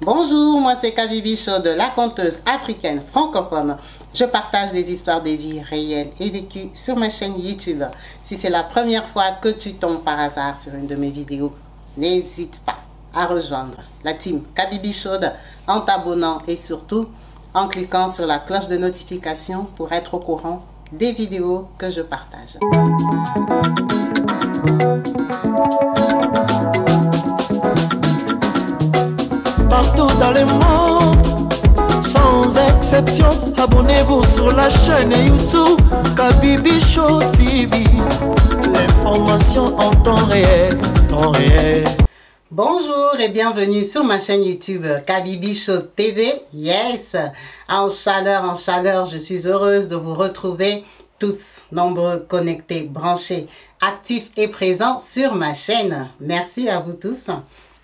Bonjour, moi c'est Kabibi Chaude, la conteuse africaine francophone. Je partage des histoires de vie réelles et vécues sur ma chaîne YouTube. Si c'est la première fois que tu tombes par hasard sur une de mes vidéos, n'hésite pas à rejoindre la team Kabibi Chaude en t'abonnant et surtout en cliquant sur la cloche de notification pour être au courant des vidéos que je partage. Partout dans le monde, sans exception, abonnez-vous sur la chaîne YouTube Kabibi Chaude TV. L'information en temps réel, Bonjour et bienvenue sur ma chaîne YouTube Kabibi Chaude TV. Yes, en chaleur, je suis heureuse de vous retrouver tous nombreux, connectés, branchés, actifs et présents sur ma chaîne. Merci à vous tous.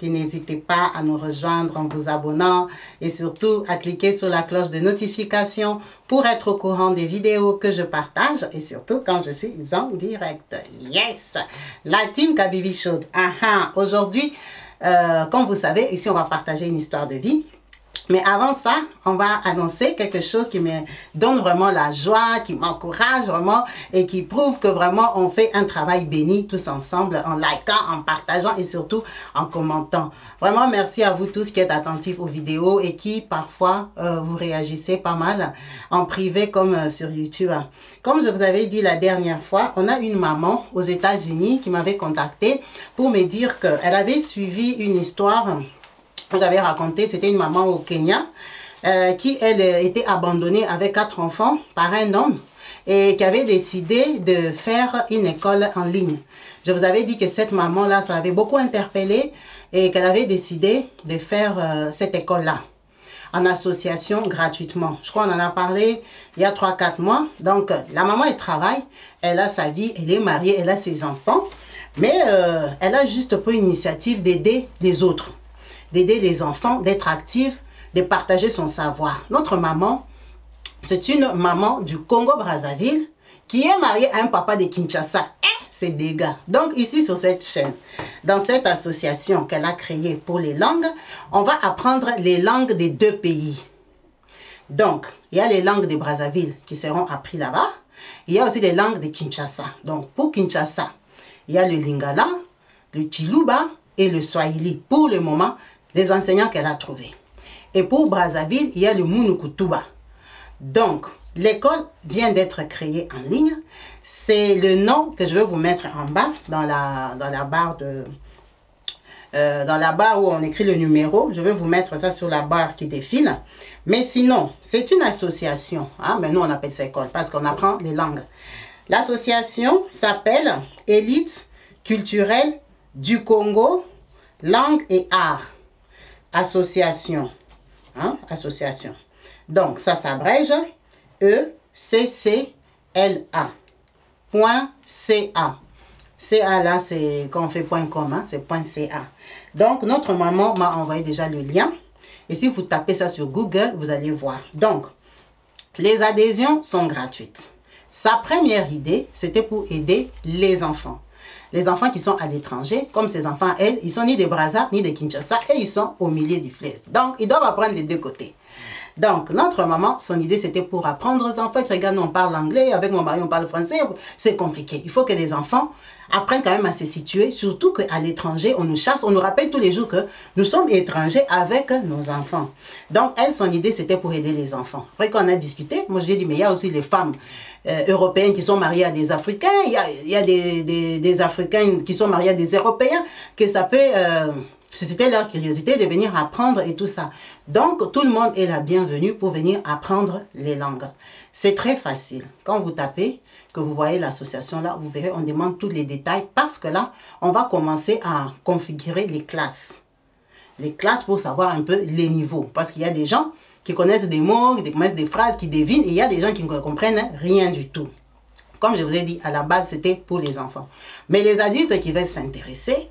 N'hésitez pas à nous rejoindre en vous abonnant et surtout à cliquer sur la cloche de notification pour être au courant des vidéos que je partage et surtout quand je suis en direct. Yes! La team Kabibi Chaude. Aujourd'hui, comme vous savez, ici on va partager une histoire de vie. Mais avant ça, on va annoncer quelque chose qui me donne vraiment la joie, qui m'encourage vraiment et qui prouve que vraiment on fait un travail béni tous ensemble en likant, en partageant et surtout en commentant. Vraiment merci à vous tous qui êtes attentifs aux vidéos et qui parfois vous réagissez pas mal en privé comme sur YouTube. Comme je vous avais dit la dernière fois, on a une maman aux États-Unis qui m'avait contacté pour me dire qu'elle avait suivi une histoire. Je vous avais raconté, c'était une maman au Kenya qui, elle, était abandonnée avec 4 enfants par un homme et qui avait décidé de faire une école en ligne. Je vous avais dit que cette maman-là, ça avait beaucoup interpellé et qu'elle avait décidé de faire cette école-là en association gratuitement. Je crois qu'on en a parlé il y a 3-4 mois. Donc, la maman, elle travaille, elle a sa vie, elle est mariée, elle a ses enfants, mais elle a juste pris une initiative d'aider les autres, d'aider les enfants, d'être active, de partager son savoir. Notre maman, c'est une maman du Congo-Brazzaville qui est mariée à un papa de Kinshasa. C'est des gars. Donc ici sur cette chaîne, dans cette association qu'elle a créée pour les langues, on va apprendre les langues des 2 pays. Donc, il y a les langues de Brazzaville qui seront apprises là-bas. Il y a aussi les langues de Kinshasa. Donc pour Kinshasa, il y a le Lingala, le Chiluba et le Swahili. Pour le moment, les enseignants qu'elle a trouvés. Et pour Brazzaville, il y a le Munukutuba. Donc, l'école vient d'être créée en ligne. C'est le nom que je vais vous mettre en bas dans la barre où on écrit le numéro. Je vais vous mettre ça sur la barre qui défile. Mais sinon, c'est une association. Mais nous, on appelle ça école parce qu'on apprend les langues. L'association s'appelle Élite culturelle du Congo, langue et art. Association. Association. Donc, ça s'abrège ECCLA.ca. CA là, c'est quand on fait .com, c'est .ca. Donc, notre maman m'a envoyé déjà le lien. Et si vous tapez ça sur Google, vous allez voir. Donc, les adhésions sont gratuites. Sa première idée, c'était pour aider les enfants. Les enfants qui sont à l'étranger, comme ces enfants, elles, ils sont ni de Brazza, ni de Kinshasa, et ils sont au milieu du fleuve. Donc, ils doivent apprendre les 2 côtés. Donc, notre maman, son idée, c'était pour apprendre aux enfants. Regarde, nous, on parle anglais, avec mon mari, on parle français. C'est compliqué. Il faut que les enfants apprennent quand même à se situer, surtout qu'à l'étranger, on nous chasse, on nous rappelle tous les jours que nous sommes étrangers avec nos enfants. Donc, elle, son idée, c'était pour aider les enfants. Après qu'on a discuté, moi, je lui ai dit, mais il y a aussi les femmes européennes qui sont mariées à des Africains, il y a des Africains qui sont mariés à des Européens, que ça peut susciter leur curiosité de venir apprendre et tout ça. Donc, tout le monde est la bienvenue pour venir apprendre les langues. C'est très facile. Quand vous tapez, que vous voyez l'association là, vous verrez, on demande tous les détails parce que là, on va commencer à configurer les classes. Les classes pour savoir un peu les niveaux. Parce qu'il y a des gens qui connaissent des mots, qui connaissent des phrases, qui devinent, et il y a des gens qui ne comprennent rien du tout. Comme je vous ai dit, à la base, c'était pour les enfants. Mais les adultes qui veulent s'intéresser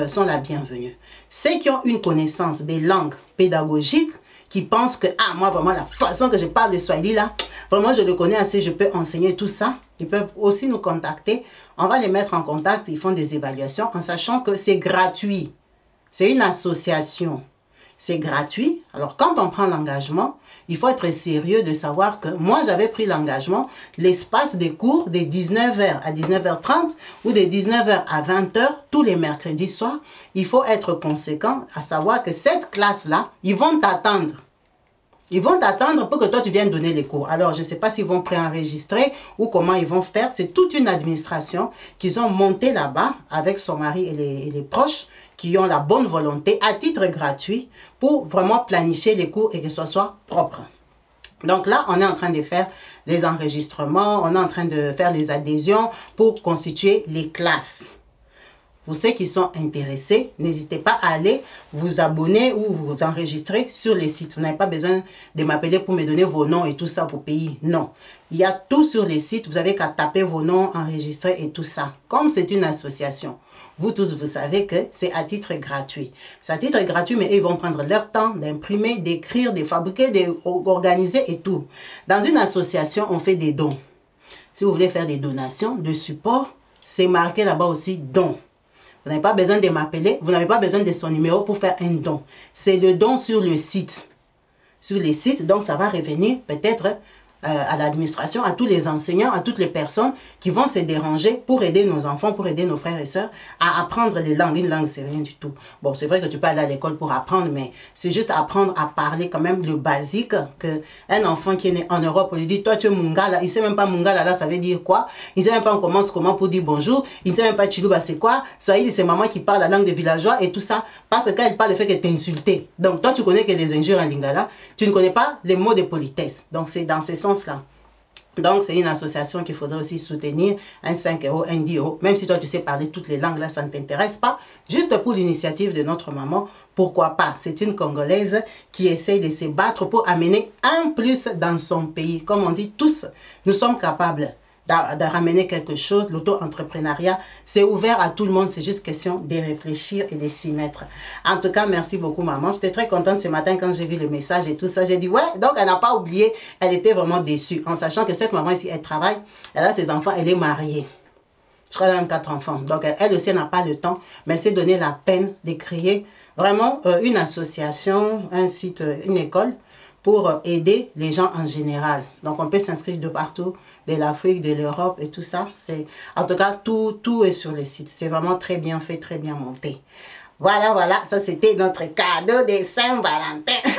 sont la bienvenue. Ceux qui ont une connaissance des langues pédagogiques, qui pensent que, moi, vraiment, la façon que je parle le Swahili, là, vraiment, je le connais assez, je peux enseigner tout ça. Ils peuvent aussi nous contacter. On va les mettre en contact, ils font des évaluations en sachant que c'est gratuit. C'est une association. c'est gratuit. Alors, quand on prend l'engagement, il faut être sérieux de savoir que moi, j'avais pris l'engagement, l'espace des cours de 19h à 19h30 ou de 19h à 20h, tous les mercredis soirs, il faut être conséquent à savoir que cette classe-là, ils vont t'attendre. Ils vont t'attendre pour que toi, tu viennes donner les cours. Alors, je ne sais pas s'ils vont préenregistrer ou comment ils vont faire. C'est toute une administration qu'ils ont montée là-bas avec son mari et les proches qui ont la bonne volonté à titre gratuit pour vraiment planifier les cours et que ce soit propre. Donc là, on est en train de faire les enregistrements, on est en train de faire les adhésions pour constituer les classes. Pour ceux qui sont intéressés, n'hésitez pas à aller vous abonner ou vous enregistrer sur les sites. Vous n'avez pas besoin de m'appeler pour me donner vos noms et tout ça pour payer. Non. Il y a tout sur les sites. Vous avez qu'à taper vos noms, enregistrer et tout ça. Comme c'est une association, vous tous, vous savez que c'est à titre gratuit. C'est à titre gratuit, mais ils vont prendre leur temps d'imprimer, d'écrire, de fabriquer, d'organiser et tout. Dans une association, on fait des dons. Si vous voulez faire des donations, de support, c'est marqué là-bas aussi « don ». Vous n'avez pas besoin de m'appeler, vous n'avez pas besoin de son numéro pour faire un don. C'est le don sur le site. Sur les sites, donc ça va revenir peut-être à l'administration, à tous les enseignants, à toutes les personnes qui vont se déranger pour aider nos enfants, pour aider nos frères et sœurs à apprendre les langues. Une langue, c'est rien du tout. Bon, c'est vrai que tu peux aller à l'école pour apprendre, mais c'est juste apprendre à parler quand même le basique qu'un enfant qui est né en Europe, on lui dit, toi tu es Mungala, il ne sait même pas Mungala, là ça veut dire quoi. Il ne sait même pas on commence comment pour dire bonjour. Il ne sait même pas Chiluba c'est quoi. Swahili c'est maman qui parle la langue des villageois et tout ça, parce qu'elle parle le fait qu'elle t'insulté. Donc toi tu connais que des injures en lingala, tu ne connais pas les mots de politesse. Donc c'est dans ce sens là. Donc, c'est une association qu'il faudrait aussi soutenir, un 5 €, un 10 €. Même si toi, tu sais parler toutes les langues, là, ça ne t'intéresse pas. Juste pour l'initiative de notre maman, pourquoi pas? C'est une Congolaise qui essaie de se battre pour amener un plus dans son pays. Comme on dit, tous, nous sommes capables de ramener quelque chose. L'auto-entrepreneuriat, c'est ouvert à tout le monde. C'est juste question de réfléchir et de s'y mettre. En tout cas, merci beaucoup, maman. J'étais très contente ce matin quand j'ai vu le message et tout ça. J'ai dit, ouais, donc elle n'a pas oublié. Elle était vraiment déçue en sachant que cette maman ici, elle travaille. Elle a ses enfants, elle est mariée. Je crois qu'elle a même 4 enfants. Donc, elle aussi n'a pas le temps, mais elle s'est donné la peine de créer vraiment une association, un site, une école pour aider les gens en général. Donc, on peut s'inscrire de partout, de l'Afrique, de l'Europe et tout ça. En tout cas, tout est sur le site. C'est vraiment très bien fait, très bien monté. Voilà, voilà. Ça, c'était notre cadeau de Saint-Valentin.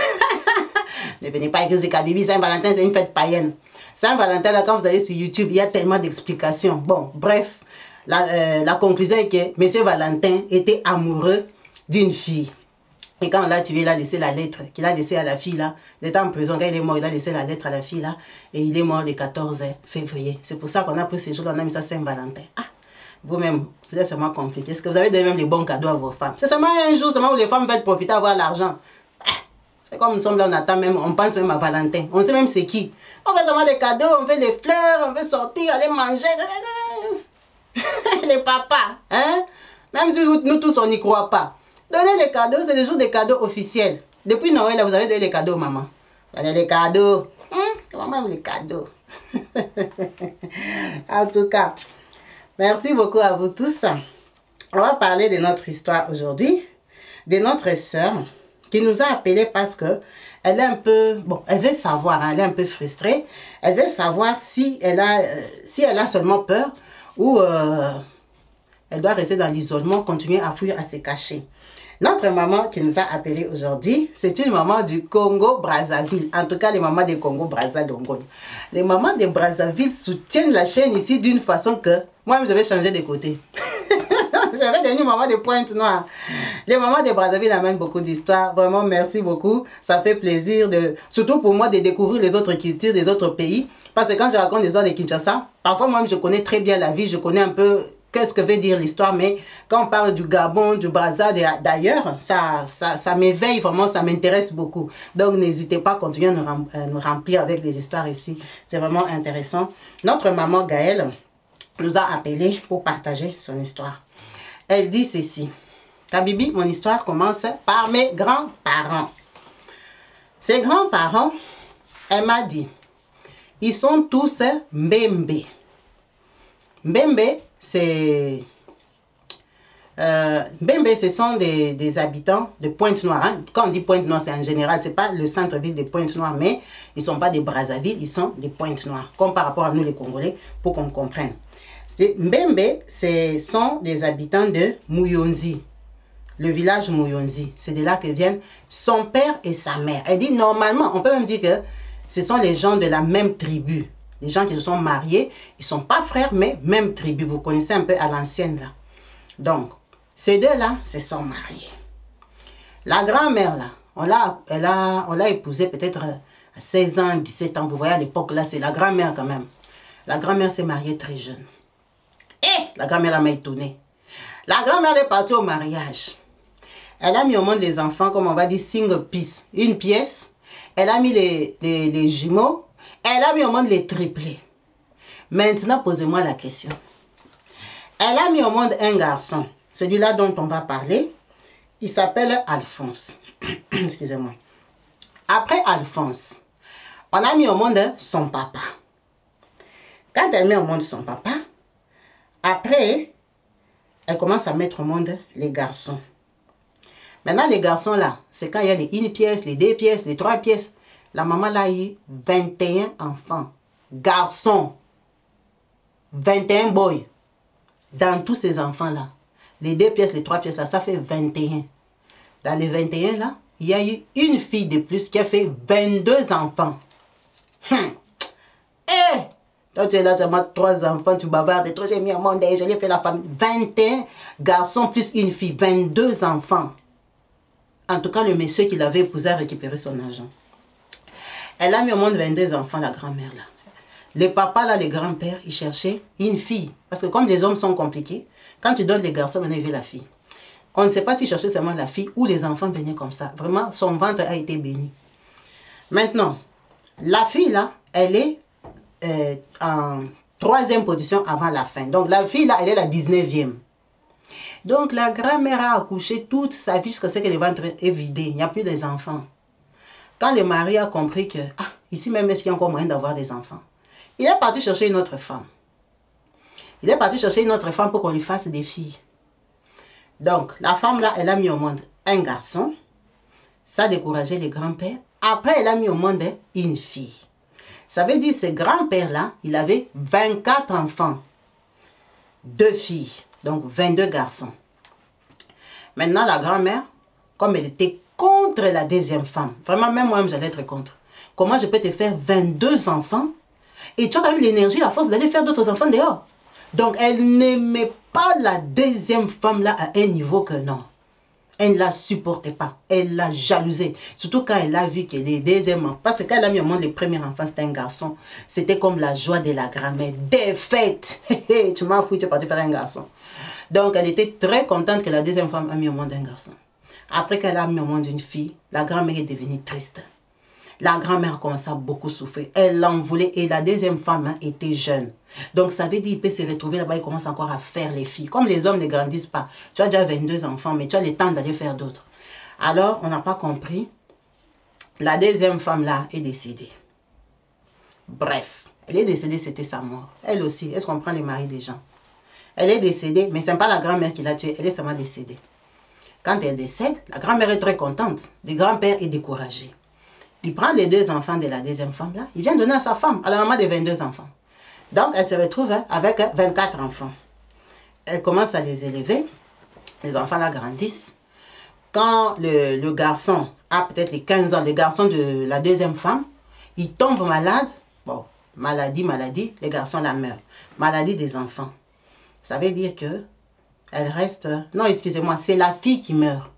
Ne venez pas écrire Kabibi. Saint-Valentin, c'est une fête païenne. Saint-Valentin, là, quand vous allez sur YouTube, il y a tellement d'explications. Bon, bref, la conclusion est que M. Valentin était amoureux d'une fille. Et quand là, tu veux, il a laissé la lettre qu'il a laissée à la fille là. Il était en prison, quand il est mort, il a laissé la lettre à la fille là. Et il est mort le 14 février. C'est pour ça qu'on a pris ce jour-là, on a mis ça Saint-Valentin. Ah, vous-même, vous êtes seulement compliqué. Est-ce que vous avez donné même les bons cadeaux à vos femmes? C'est seulement un jour seulement où les femmes veulent profiter, avoir l'argent. Ah, c'est comme nous sommes là, on attend même, on pense même à Valentin. On sait même c'est qui. On veut seulement des cadeaux, on veut les fleurs, on veut sortir, aller manger. Les papas, hein? Même si nous tous, on n'y croit pas. Donner les cadeaux, c'est le jour des cadeaux officiels. Depuis Noël, là, vous avez donné les cadeaux, maman. Donnez les cadeaux. Maman aime les cadeaux. En tout cas, merci beaucoup à vous tous. On va parler de notre histoire aujourd'hui, de notre sœur qui nous a appelés parce que elle est un peu, bon, elle veut savoir, hein, elle est un peu frustrée. Elle veut savoir si elle a seulement peur ou elle doit rester dans l'isolement, continuer à fuir, à se cacher. Notre maman qui nous a appelés aujourd'hui, c'est une maman du Congo-Brazzaville. En tout cas, les mamans du Congo-Brazzaville. Les mamans de Brazzaville soutiennent la chaîne ici d'une façon que moi-même, je vais changer de côté. Je vais devenir maman de Pointe-Noire. Les mamans de Brazzaville amènent beaucoup d'histoires. Vraiment, merci beaucoup. Ça fait plaisir, surtout pour moi, de découvrir les autres cultures des autres pays. Parce que quand je raconte l'histoire de Kinshasa, parfois, moi-même, je connais très bien la vie. Je connais un peu qu'est-ce que veut dire l'histoire, mais quand on parle du Gabon, du Brazza, d'ailleurs, ça m'éveille vraiment, ça m'intéresse beaucoup. Donc, n'hésitez pas à continuer à nous remplir avec des histoires ici. C'est vraiment intéressant. Notre maman Gaëlle nous a appelés pour partager son histoire. Elle dit ceci. Kabibi, mon histoire commence par mes grands-parents. Ces grands-parents, elle m'a dit, ils sont tous Mbembe. Mbembe, c'est Mbembe, ce sont des habitants de Pointe-Noire. Hein. Quand on dit Pointe-Noire, c'est en général, ce n'est pas le centre-ville de Pointe-Noire, mais ils ne sont pas des Brazzaville, ils sont des Pointe-Noire, comme par rapport à nous les Congolais, pour qu'on comprenne. Mbembe, ce sont des habitants de Mouyonzi, le village Mouyonzi. C'est de là que viennent son père et sa mère. Elle dit normalement, on peut même dire que ce sont les gens de la même tribu. Les gens qui se sont mariés, ils ne sont pas frères, mais même tribu. Vous connaissez un peu à l'ancienne là. Donc, ces deux-là se sont mariés. La grand-mère, là, on l'a épousée peut-être à 16 ans, 17 ans. Vous voyez, à l'époque, là, c'est la grand-mère quand même. La grand-mère s'est mariée très jeune. Et la grand-mère m'a étonnée. La grand-mère est partie au mariage. Elle a mis au monde les enfants, comme on va dire, single piece. Une pièce. Elle a mis les jumeaux. Elle a mis au monde les triplés. Maintenant, posez-moi la question. Elle a mis au monde un garçon. Celui-là dont on va parler, il s'appelle Alphonse. Excusez-moi. Après Alphonse, on a mis au monde son papa. Quand elle met au monde son papa, après, elle commence à mettre au monde les garçons. Maintenant, les garçons là, c'est quand il y a les une pièce, les deux pièces, les trois pièces. La maman là a eu 21 enfants. Garçons. 21 boys. Dans tous ces enfants là. Les deux pièces, les trois pièces là, ça fait 21. Dans les 21 là, il y a eu une fille de plus qui a fait 22 enfants. Eh! Toi tu es là, tu as 3 enfants, tu bavardes et toi j'ai mis au monde et je l'ai fait la famille. 21 garçons plus une fille, 22 enfants. En tout cas, le monsieur qui l'avait épousé a récupéré son argent. Elle a mis au monde 22 enfants, la grand-mère là. Les papas là, les grands-pères, ils cherchaient une fille. Parce que comme les hommes sont compliqués, quand tu donnes les garçons, maintenant il veut la fille. On ne sait pas s'il cherchait seulement la fille ou les enfants venaient comme ça. Vraiment, son ventre a été béni. Maintenant, la fille là, elle est en 3e position avant la fin. Donc la fille là, elle est la 19e. Donc la grand-mère a accouché toute sa vie jusqu'à ce que le ventre est vidé. Il n'y a plus des enfants. Quand le mari a compris que, ici même, est-ce qu'il y a encore moyen d'avoir des enfants? Il est parti chercher une autre femme. Il est parti chercher une autre femme pour qu'on lui fasse des filles. Donc, la femme là, elle a mis au monde un garçon. Ça a découragé les grands-pères. Après, elle a mis au monde une fille. Ça veut dire que ce grand-père là, il avait 24 enfants. 2 filles. Donc, 22 garçons. Maintenant, la grand-mère, comme elle était contre la deuxième femme, vraiment, même moi, j'allais être contre. Comment je peux te faire 22 enfants et tu as quand même l'énergie, la force d'aller faire d'autres enfants dehors. Donc, elle n'aimait pas la deuxième femme là à un niveau que non. Elle ne la supportait pas. Elle la jalousait. Surtout quand elle a vu que les deuxièmes enfants, parce que quand elle a mis au monde les premiers enfants, c'était un garçon. C'était comme la joie de la grand-mère. Des fêtes. Tu m'as foutu, tu es parti faire un garçon. Donc, elle était très contente que la deuxième femme a mis au monde un garçon. Après qu'elle a mis au monde une fille, la grand-mère est devenue triste. La grand-mère a commencé à beaucoup souffrir. Elle l'en voulait et la deuxième femme était jeune. Donc ça veut dire qu'il peut se retrouver là-bas, il commence encore à faire les filles. Comme les hommes ne grandissent pas. Tu as déjà 22 enfants, mais tu as le temps d'aller faire d'autres. Alors, on n'a pas compris. La deuxième femme là est décédée. Bref, elle est décédée, c'était sa mort. Elle aussi, est-ce qu'on prend les maris des gens? Elle est décédée, mais ce n'est pas la grand-mère qui l'a tuée, elle est seulement décédée. Quand elle décède, la grand-mère est très contente. Le grand-père est découragé. Il prend les 2 enfants de la deuxième femme là, il vient donner à sa femme, à la maman des 22 enfants. Donc elle se retrouve avec 24 enfants. Elle commence à les élever, les enfants là grandissent. Quand le garçon a peut-être les 15 ans, le garçon de la deuxième femme, il tombe malade. Bon, maladie, le garçon là meurt. Maladie des enfants. Ça veut dire que elle reste... Non, excusez-moi, c'est la fille qui meurt.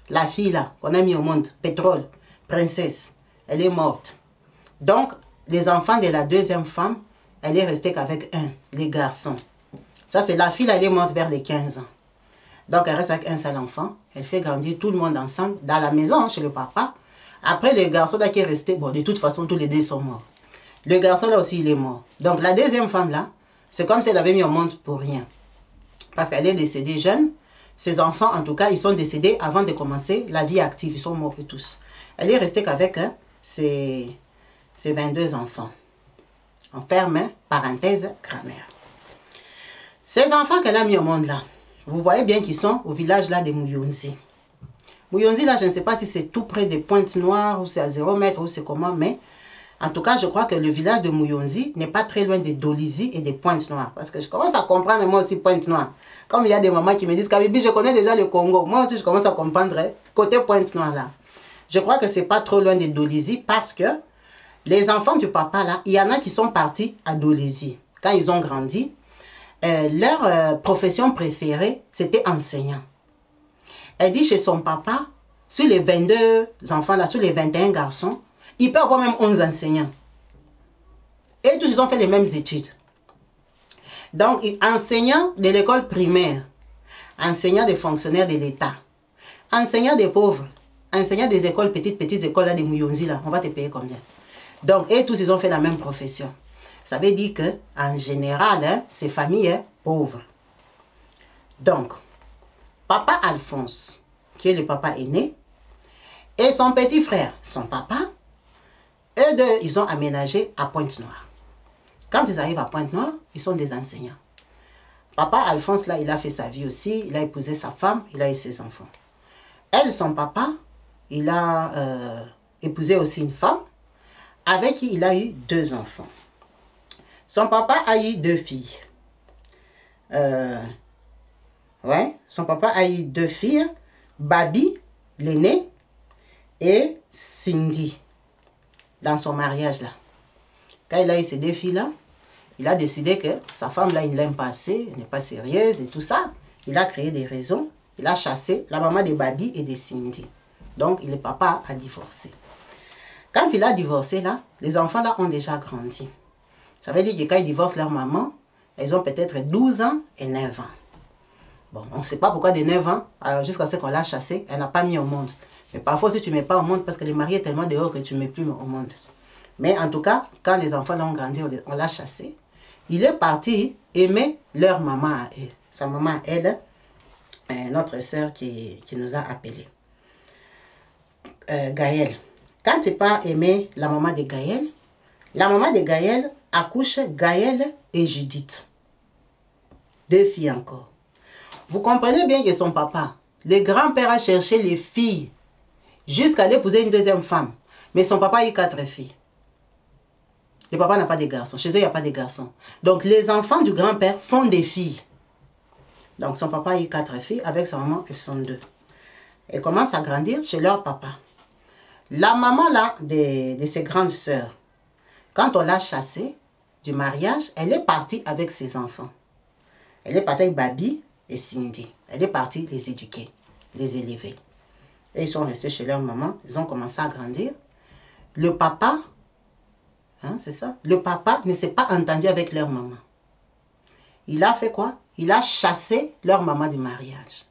La fille là, qu'on a mis au monde, pétrole. Princesse, elle est morte. Donc, les enfants de la deuxième femme, elle est restée qu'avec un, les garçons. Ça, c'est la fille, elle est morte vers les 15 ans. Donc, elle reste avec un seul enfant. Elle fait grandir tout le monde ensemble, dans la maison, chez le papa. Après, le garçon là qui est resté, bon, de toute façon, tous les 2 sont morts. Le garçon là aussi, il est mort. Donc, la deuxième femme là, c'est comme si elle avait mis au monde pour rien. Parce qu'elle est décédée jeune. Ses enfants, en tout cas, ils sont décédés avant de commencer la vie active. Ils sont morts et tous. Elle est restée qu'avec ses 22 enfants. On ferme, parenthèse, grand-mère. Ces enfants qu'elle a mis au monde là, vous voyez bien qu'ils sont au village là de Mouyonzi. Mouyonzi là, je ne sais pas si c'est tout près des Pointes-Noires ou c'est à 0 mètre ou c'est comment, mais en tout cas, je crois que le village de Mouyonzi n'est pas très loin de Dolizy et des Pointes-Noires. Parce que je commence à comprendre, moi aussi, Pointe-Noire. Comme il y a des mamans qui me disent, Kabibi, je connais déjà le Congo. Moi aussi, je commence à comprendre, hein, côté Pointe-Noire là. Je crois que c'est pas trop loin de Dolizy parce que les enfants du papa là, il y en a qui sont partis à Dolizy. Quand ils ont grandi, leur profession préférée, c'était enseignant. Elle dit chez son papa, sur les 22 enfants là, sur les 21 garçons, il peut avoir même 11 enseignants. Et tous ils ont fait les mêmes études. Donc, enseignants de l'école primaire, enseignants des fonctionnaires de l'État, enseignants des pauvres, enseignants des écoles, petites écoles là, de Mouyonzi là, on va te payer combien? Donc, et tous ils ont fait la même profession. Ça veut dire qu'en général, hein, ces familles hein, pauvres. Donc, papa Alphonse, qui est le papa aîné, et son petit frère, son papa, eux deux, ils ont aménagé à Pointe-Noire. Quand ils arrivent à Pointe-Noire, ils sont des enseignants. Papa Alphonse, là, il a fait sa vie aussi. Il a épousé sa femme, il a eu ses enfants. Elle, son papa, il a épousé aussi une femme avec qui il a eu 2 enfants. Son papa a eu 2 filles. Son papa a eu 2 filles, Babi, l'aînée, et Cindy. Dans son mariage là. Quand il a eu ces 2 filles-là, il a décidé que sa femme-là, il ne l'aime pas assez, elle n'est pas sérieuse et tout ça. Il a créé des raisons. Il a chassé la maman de Babi et de Cindy. Donc, le papa a divorcé. Quand il a divorcé là, les enfants là ont déjà grandi. Ça veut dire que quand ils divorcent leur maman, elles ont peut-être 12 ans et 9 ans. Bon, on ne sait pas pourquoi de 9 ans, jusqu'à ce qu'on l'a chassée, elle n'a pas mis au monde. Mais parfois, si tu ne mets pas au monde, parce que le mari est tellement dehors que tu ne mets plus au monde. Mais en tout cas, quand les enfants l'ont grandi, on l'a chassé. Il est parti aimer leur maman à eux. Sa maman, elle, notre sœur qui nous a appelés. Gaëlle. Quand tu pars aimer la maman de Gaëlle accouche Gaëlle et Judith. 2 filles encore. Vous comprenez bien que son papa, le grand-père a cherché les filles jusqu'à aller épouser une 2e femme. Mais son papa a eu 4 filles. Le papa n'a pas de garçons. Chez eux, il n'y a pas de garçons. Donc, les enfants du grand-père font des filles. Donc, son papa a eu 4 filles. Avec sa maman, elles sont 2. Elles commencent à grandir chez leur papa. La maman, là, de ses grandes sœurs, quand on l'a chassée du mariage, elle est partie avec ses enfants. Elle est partie avec Babi et Cindy. Elle est partie les éduquer, les élever. Et ils sont restés chez leur maman. Ils ont commencé à grandir. Le papa, hein, c'est ça? Le papa ne s'est pas entendu avec leur maman. Il a fait quoi? Il a chassé leur maman du mariage.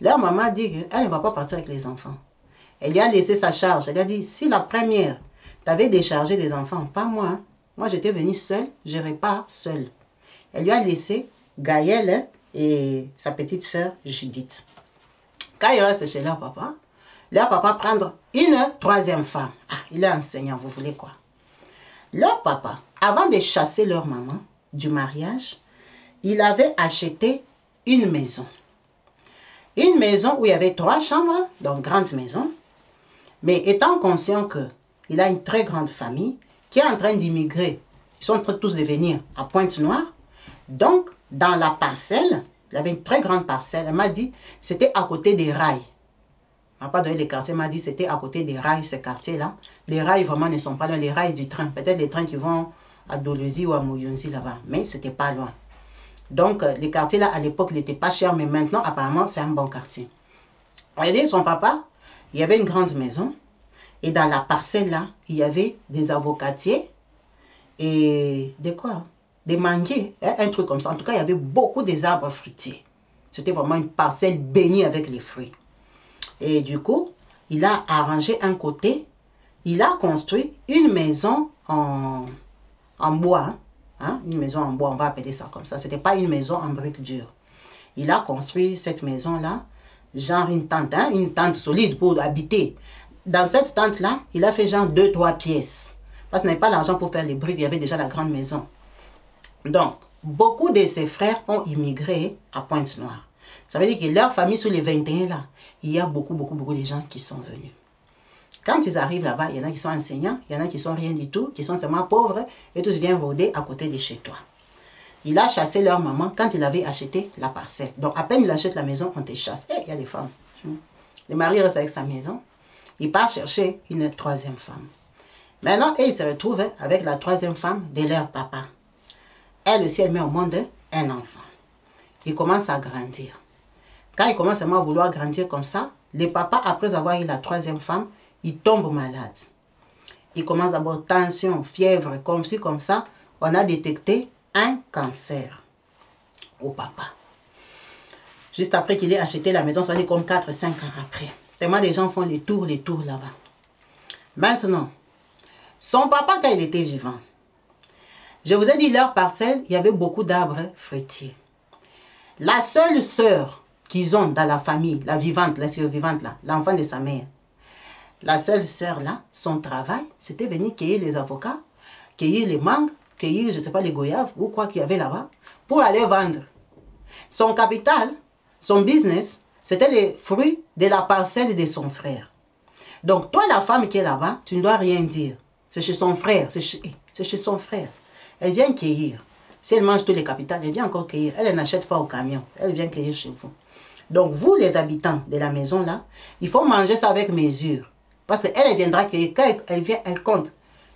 Leur maman dit qu'elle ne va pas partir avec les enfants. Elle lui a laissé sa charge. Elle lui a dit, si la première t'avait déchargé des enfants, pas moi. Hein. Moi, j'étais venue seule, je repars seule. Elle lui a laissé Gaëlle et sa petite sœur Judith. Quand il reste chez leur papa prendre une 3e femme. Ah, il est enseignant, vous voulez quoi? Leur papa, avant de chasser leur maman du mariage, il avait acheté une maison. Une maison où il y avait 3 chambres, donc grande maison. Mais étant conscient qu'il a une très grande famille qui est en train d'immigrer, ils sont en train tous de venir à Pointe-Noire. Donc, dans la parcelle, il avait une très grande parcelle. Elle m'a dit, c'était à côté des rails. Elle m'a pas donné les quartiers, elle m'a dit, c'était à côté des rails, ces quartiers-là. Les rails, vraiment, ne sont pas loin. Les rails du train. Peut-être les trains qui vont à Dolizy ou à Mouyonzi, là-bas. Mais ce n'était pas loin. Donc, les quartiers-là, à l'époque, ils n'étaient pas chers. Mais maintenant, apparemment, c'est un bon quartier. Regardez, son papa, il y avait une grande maison. Et dans la parcelle-là, il y avait des avocatiers et des quoi? Des manguiers, hein, un truc comme ça. En tout cas, il y avait beaucoup des arbres fruitiers. C'était vraiment une parcelle bénie avec les fruits. Et du coup, il a arrangé un côté. Il a construit une maison en bois. Hein, une maison en bois, on va appeler ça comme ça. Ce n'était pas une maison en briques dures. Il a construit cette maison-là, genre une tente solide pour habiter. Dans cette tente-là, il a fait genre 2-3 pièces. Parce qu'il n'avait pas l'argent pour faire les briques, il y avait déjà la grande maison. Donc, beaucoup de ses frères ont immigré à Pointe-Noire. Ça veut dire que leur famille, sur les 21 là, il y a beaucoup de gens qui sont venus. Quand ils arrivent là-bas, il y en a qui sont enseignants, il y en a qui sont rien du tout, qui sont seulement pauvres, et tous viennent rôder à côté de chez toi. Il a chassé leur maman quand il avait acheté la parcelle. Donc, à peine il achète la maison, on te chasse. Et il y a des femmes. Le mari reste avec sa maison. Il part chercher une troisième femme. Maintenant, il se retrouve avec la troisième femme de leur papa. Elle aussi, elle met au monde un enfant. Il commence à grandir. Quand il commence à vouloir grandir comme ça, le papa, après avoir eu la troisième femme, il tombe malade. Il commence d'abord tension, fièvre, comme ci, comme ça. On a détecté un cancer au papa. Juste après qu'il ait acheté la maison, ça va dire comme 4-5 ans après. Tellement les gens font les tours là-bas. Maintenant, son papa, quand il était vivant, je vous ai dit, leur parcelle, il y avait beaucoup d'arbres fruitiers. La seule sœur qu'ils ont dans la famille, la vivante, la survivante, l'enfant de sa mère, la seule sœur là, son travail, c'était venir cueillir les avocats, cueillir les mangues, cueillir, je ne sais pas, les goyaves ou quoi qu'il y avait là-bas, pour aller vendre. Son capital, son business, c'était les fruits de la parcelle de son frère. Donc, toi, la femme qui est là-bas, tu ne dois rien dire. C'est chez son frère, c'est chez son frère. Elle vient cueillir. Si elle mange tous les capitales, elle vient encore cueillir. Elle n'achète pas au camion, elle vient cueillir chez vous. Donc, vous, les habitants de la maison là, il faut manger ça avec mesure. Parce qu'elle viendra cueillir. Quand elle vient, elle compte.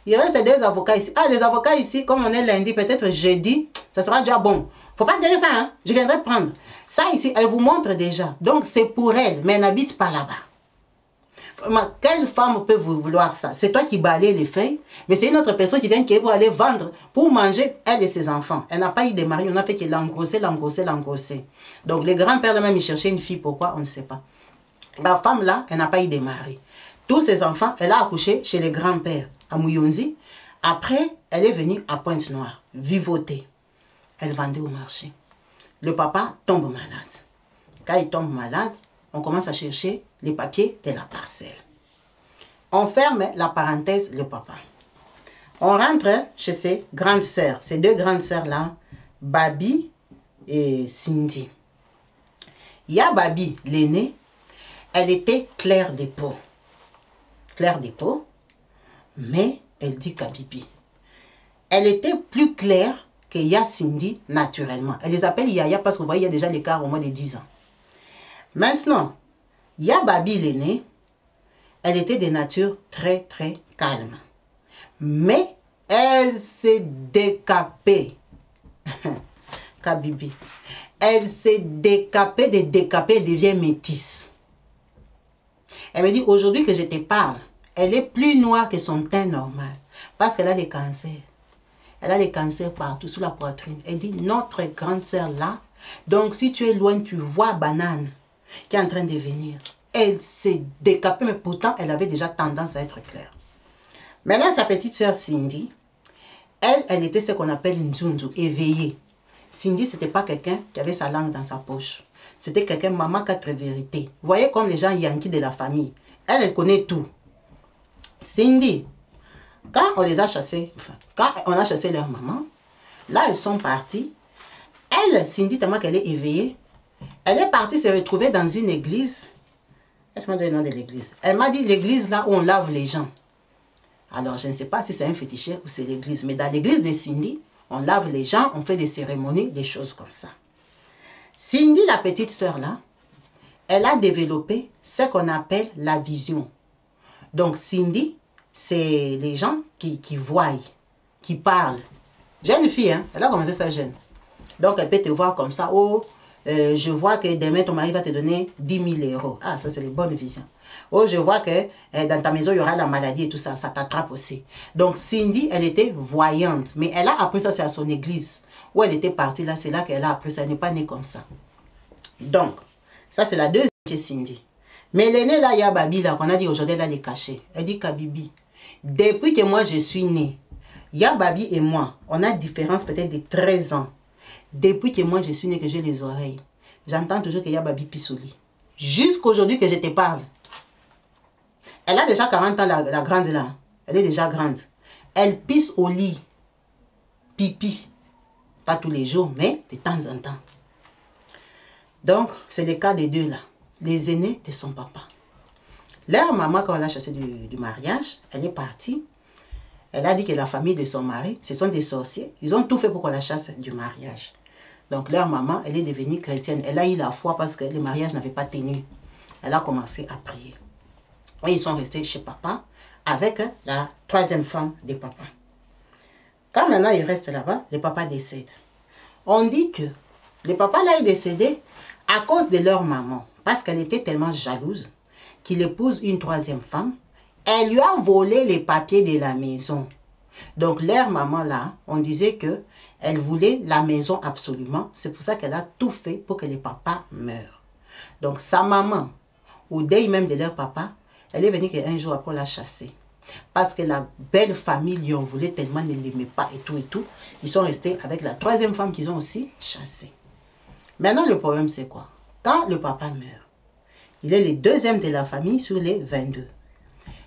Il reste des avocats ici. Ah, les avocats ici, comme on est lundi, peut-être jeudi, ça sera déjà bon. Faut pas dire ça, hein. Je viendrai prendre. Ça ici, elle vous montre déjà. Donc, c'est pour elle, mais elle n'habite pas là-bas. Quelle femme peut vous vouloir ça? C'est toi qui balayes les feuilles, mais c'est une autre personne qui vient pour aller vendre, pour manger, elle et ses enfants. Elle n'a pas eu de mari, on a fait qu'elle l'engrosser. Donc, les grands-pères, même, ils cherchaient une fille. Pourquoi? On ne sait pas. La femme, là, elle n'a pas eu de mari. Tous ses enfants, elle a accouché chez les grands-pères à Mouyonzi. Après, elle est venue à Pointe-Noire, vivoter. Elle vendait au marché. Le papa tombe malade. Quand il tombe malade, on commence à chercher les papiers de la parcelle. On ferme la parenthèse, le papa. On rentre chez ses grandes sœurs. Ces deux grandes sœurs-là, Babi et Cindy. Il y a Babi, l'aînée, elle était claire de peau. Claire de peau, mais elle dit Kabibi. Elle était plus claire que Ya Cindy naturellement. Elle les appelle Yaya parce que vous voyez, il y a déjà l'écart au moins de 10 ans. Maintenant, Ya Babi l'aînée, elle était de nature très calme. Mais elle s'est décapée. Kabibi. Elle s'est décapée, elle devient métisse. Elle me dit, aujourd'hui que je te parle, elle est plus noire que son teint normal. Parce qu'elle a des cancers. Elle a des cancers partout, sous la poitrine. Elle dit, notre grande sœur là, donc si tu es loin, tu vois Banane qui est en train de venir. Elle s'est décapée, mais pourtant, elle avait déjà tendance à être claire. Maintenant, sa petite sœur Cindy, elle était ce qu'on appelle une Nzunzu, éveillée. Cindy, ce n'était pas quelqu'un qui avait sa langue dans sa poche. C'était quelqu'un, maman, quatre vérités. Vous voyez comme les gens yankees de la famille. Elle connaît tout. Cindy, quand on les a chassés, quand on a chassé leur maman, là, elles sont parties. Elle, Cindy, tellement qu'elle est éveillée, elle est partie se retrouver dans une église. Laisse-moi donner le nom de l'église. Elle m'a dit l'église là où on lave les gens. Alors, je ne sais pas si c'est un féticheur ou c'est l'église. Mais dans l'église de Cindy, on lave les gens, on fait des cérémonies, des choses comme ça. Cindy, la petite sœur là, elle a développé ce qu'on appelle la vision. Donc, Cindy, c'est les gens qui voient, qui parlent. Jeune fille, hein? Elle a commencé ça jeune. Donc, elle peut te voir comme ça. Oh, je vois que demain, ton mari va te donner 10 000 €. Ah, ça, c'est les bonnes visions. Oh, je vois que dans ta maison, il y aura la maladie et tout ça. Ça t'attrape aussi. Donc, Cindy, elle était voyante. Mais elle a appris ça, c'est à son église. Où elle était partie, là, c'est là qu'elle a appris ça. Elle n'est pas née comme ça. Donc, ça, c'est la deuxième qui est Cindy. Mais l'aînée, là, il y a Babi, là, qu'on a dit aujourd'hui, elle est cachée. Elle dit Kabibi. Depuis que moi, je suis née, il y a Babi et moi, on a une différence peut-être de 13 ans. Depuis que moi, je suis née, que j'ai les oreilles, j'entends toujours qu'il y a Babi Pissouli. Jusqu'aujourd'hui que je te parle. Elle a déjà 40 ans, la grande là. Elle est déjà grande. Elle pisse au lit. Pipi. Pas tous les jours, mais de temps en temps. Donc, c'est le cas des deux là, les aînés de son papa. Leur maman, quand on l'a chassée du mariage, elle est partie. Elle a dit que la famille de son mari, ce sont des sorciers. Ils ont tout fait pour qu'on la chasse du mariage. Donc, leur maman, elle est devenue chrétienne. Elle a eu la foi parce que le mariage n'avait pas tenu. Elle a commencé à prier. Et ils sont restés chez papa avec la troisième femme de papa. Quand maintenant ils restent là-bas, le papa décède. On dit que le papa là est décédé à cause de leur maman. Parce qu'elle était tellement jalouse qu'il épouse une troisième femme. Elle lui a volé les papiers de la maison. Donc leur maman là, on disait que elle voulait la maison absolument. C'est pour ça qu'elle a tout fait pour que le papa meure. Donc sa maman, au deuil même de leur papa, elle est venue un jour après la chasser. Parce que la belle famille lui en voulait tellement, ne l'aimait pas et tout et tout. Ils sont restés avec la troisième femme qu'ils ont aussi chassée. Maintenant le problème c'est quoi? Quand le papa meurt, il est le deuxième de la famille sur les 22.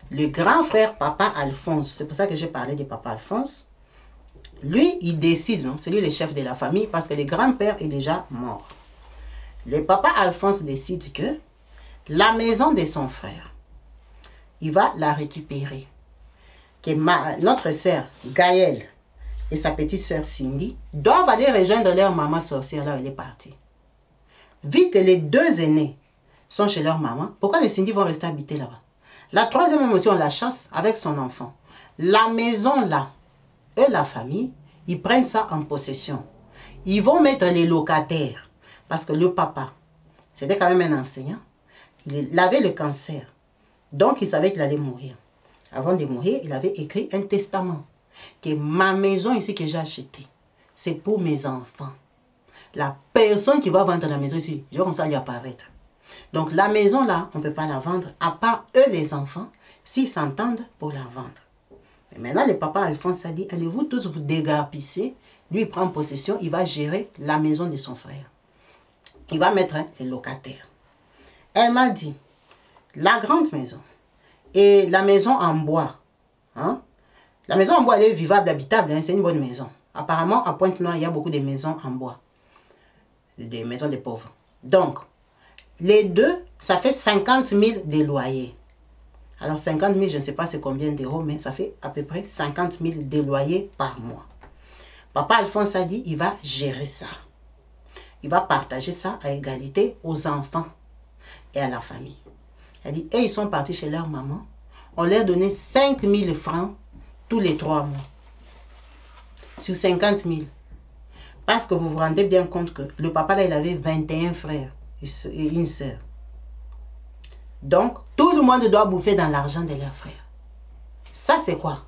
Le grand frère papa Alphonse, c'est pour ça que j'ai parlé de papa Alphonse, lui, il décide, c'est lui le chef de la famille parce que le grand-père est déjà mort. Le papa Alphonse décide que la maison de son frère, il va la récupérer. Que notre sœur Gaëlle et sa petite sœur Cindy doivent aller rejoindre leur maman sorcière là où elle est partie. Vu que les deux aînés sont chez leur maman, pourquoi les Cindy vont rester habiter là-bas? La troisième aussi, on la chasse avec son enfant. La maison là, eux, la famille, ils prennent ça en possession. Ils vont mettre les locataires. Parce que le papa, c'était quand même un enseignant. Il avait le cancer. Donc, il savait qu'il allait mourir. Avant de mourir, il avait écrit un testament. Que ma maison ici que j'ai achetée, c'est pour mes enfants. La personne qui va vendre la maison ici, je vais comme ça lui apparaître. Donc, la maison là, on ne peut pas la vendre, à part eux les enfants, s'ils s'entendent pour la vendre. Et maintenant, le papa Alphonse a dit, allez-vous tous vous dégarpissez. Lui, il prend possession, il va gérer la maison de son frère. Il va mettre les locataires. Elle m'a dit, la grande maison et la maison en bois, la maison en bois, elle est vivable, habitable, c'est une bonne maison. Apparemment, à Pointe-Noire, il y a beaucoup de maisons en bois, des maisons de pauvres. Donc, les deux, ça fait 50 000 de loyers. Alors 50 000, je ne sais pas c'est combien d'euros, mais ça fait à peu près 50 000 de loyers par mois. Papa Alphonse a dit, il va gérer ça. Il va partager ça à égalité aux enfants et à la famille. Il a dit, et ils sont partis chez leur maman. On leur donnait 5 000 francs tous les 3 mois. Sur 50 000. Parce que vous vous rendez bien compte que le papa là, il avait 21 frères et une sœur. Donc, tout le monde doit bouffer dans l'argent de leurs frères. Ça, c'est quoi?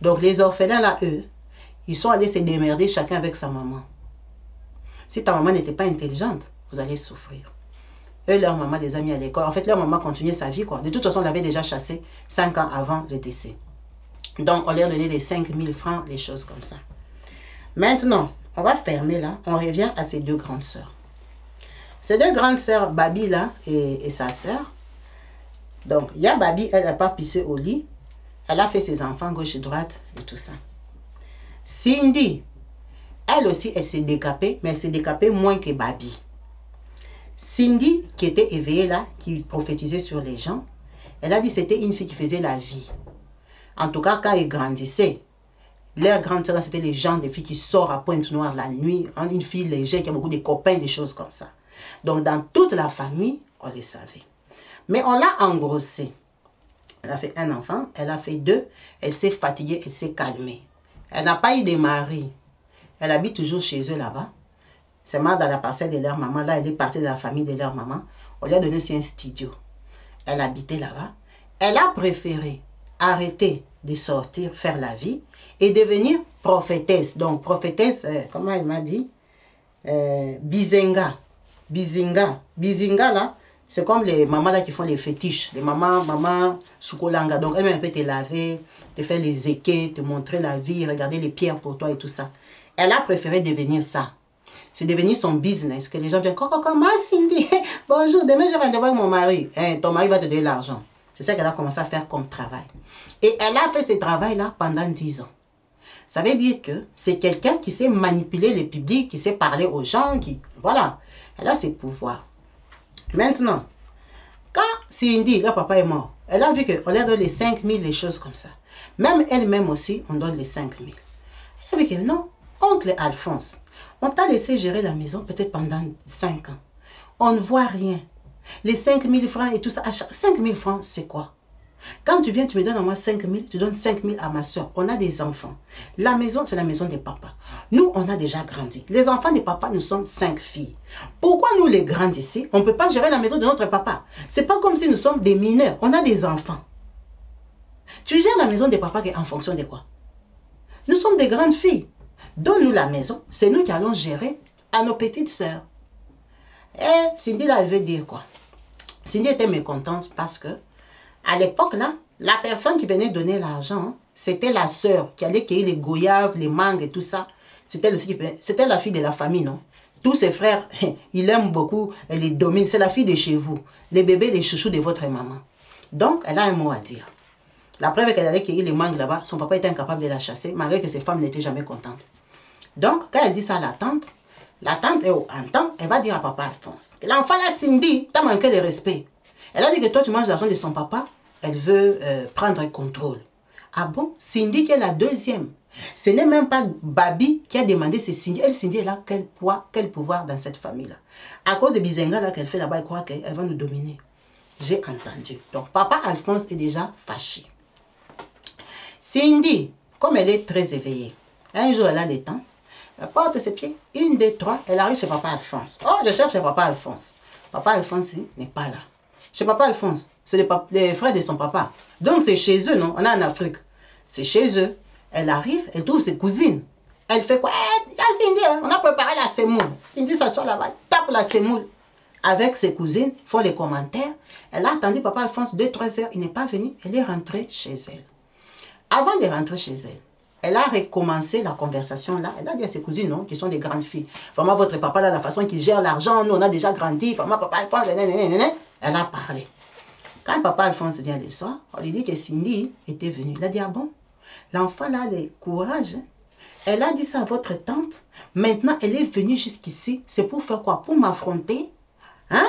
Donc, les orphelins, là, eux, ils sont allés se démerder chacun avec sa maman. Si ta maman n'était pas intelligente, vous allez souffrir. Eux, leur maman les a mis à l'école. En fait, leur maman continuait sa vie, quoi. De toute façon, on l'avait déjà chassé 5 ans avant le décès. Donc, on leur donnait les 5 000 francs, des choses comme ça. Maintenant, on va fermer là. On revient à ces deux grandes sœurs. Ces deux grandes sœurs, Babi là et sa sœur. Donc, il y a Babi, elle n'a pas pissé au lit. Elle a fait ses enfants gauche et droite et tout ça. Cindy, elle aussi, elle s'est décapée, mais elle s'est décapée moins que Babi. Cindy, qui était éveillée là, qui prophétisait sur les gens, elle a dit que c'était une fille qui faisait la vie. En tout cas, quand elle grandissait, leur grande sœur, c'était les gens, des filles qui sortent à Pointe-Noire la nuit, une fille légère qui a beaucoup de copains, des choses comme ça. Donc, dans toute la famille, on les savait. Mais on l'a engrossée. Elle a fait un enfant, elle a fait 2, elle s'est fatiguée, elle s'est calmée. Elle n'a pas eu de mari. Elle habite toujours chez eux là-bas. Seulement dans la parcelle de leur maman, là, elle est partie de la famille de leur maman. On lui a donné aussi un studio. Elle habitait là-bas. Elle a préféré arrêter de sortir, faire la vie et devenir prophétesse. Donc, prophétesse, comment elle m'a dit? Bizenga. Bizinga. Bizinga, là, c'est comme les mamans là qui font les fétiches. Les mamans Soukolanga. Donc, elle peut te laver, te faire les équets, te montrer la vie, regarder les pierres pour toi et tout ça. Elle a préféré devenir ça. C'est devenu son business, que les gens viennent, comment Cindy, bonjour, demain je vais voir mon mari. Ton mari va te donner l'argent. C'est ça qu'elle a commencé à faire comme travail. Et elle a fait ce travail-là pendant 10 ans. Ça veut dire que c'est quelqu'un qui sait manipuler le public, qui sait parler aux gens, qui... Voilà. Elle a ses pouvoirs. Maintenant, quand Cindy, leur papa est mort, elle a vu qu'on leur donne les 5 000, les choses comme ça. Même elle-même aussi, on donne les 5 000. Elle a vu que non, oncle Alphonse, on t'a laissé gérer la maison peut-être pendant 5 ans. On ne voit rien. Les 5 000 francs et tout ça, 5 000 francs, c'est quoi? Quand tu viens, tu me donnes à moi 5 000, tu donnes 5 000 à ma soeur. On a des enfants. La maison, c'est la maison des papas. Nous, on a déjà grandi. Les enfants des papas, nous sommes 5 filles. Pourquoi nous, les grandes ici, on ne peut pas gérer la maison de notre papa? C'est pas comme si nous sommes des mineurs. On a des enfants. Tu gères la maison des papas en fonction de quoi? Nous sommes des grandes filles. Donne-nous la maison. C'est nous qui allons gérer à nos petites sœurs. Et Cindy, là, elle veut dire quoi? Cindy était mécontente parce que à l'époque, là, la personne qui venait donner l'argent, c'était la sœur qui allait cueillir les goyaves, les mangues et tout ça. C'était la fille de la famille, non? Tous ses frères, il aime beaucoup, elle les domine. C'est la fille de chez vous. Les bébés, les chouchous de votre maman. Donc, elle a un mot à dire. La preuve est qu'elle allait cueillir les mangues là-bas. Son papa était incapable de la chasser, malgré que ses femmes n'étaient jamais contentes. Donc, quand elle dit ça à la tante entend, elle va dire à papa Alphonse que l'enfant là, Cindy, t'as manqué de respect. Elle a dit que toi, tu manges l'argent de son papa. Elle veut prendre contrôle. Ah bon? Cindy qui est la deuxième. Ce n'est même pas Babi qui a demandé, c'est Cindy. Elle, Cindy, elle a quel poids, quel pouvoir dans cette famille-là. À cause de Bizenga là qu'elle fait là-bas, elle croit qu'elle va nous dominer. J'ai entendu. Donc, papa Alphonse est déjà fâché. Cindy, comme elle est très éveillée, un jour, elle a le temps. Elle porte ses pieds. 1, 2, 3. Elle arrive chez papa Alphonse. Oh, je cherche papa Alphonse. Papa Alphonse n'est pas là. Chez papa Alphonse, c'est les frères de son papa. Donc c'est chez eux, non? On est en Afrique. C'est chez eux. Elle arrive, elle trouve ses cousines. Elle fait quoi? Il y a Cindy, hein? On a préparé la semoule. Cindy s'assoit là-bas, tape la semoule. Avec ses cousines, font les commentaires. Elle a attendu papa Alphonse 2-3 heures. Il n'est pas venu. Elle est rentrée chez elle. Avant de rentrer chez elle, elle a recommencé la conversation là. Elle a dit à ses cousines, non, qui sont des grandes filles. Vraiment, votre papa, là, la façon qu'il gère l'argent, nous, on a déjà grandi. Vraiment, papa Alphonse, elle a parlé. Quand papa Alphonse vient le soir, on lui dit que Cindy était venue. Il a dit, ah bon, l'enfant là, a le courage. Elle a dit ça à votre tante. Maintenant, elle est venue jusqu'ici. C'est pour faire quoi? Pour m'affronter? Hein?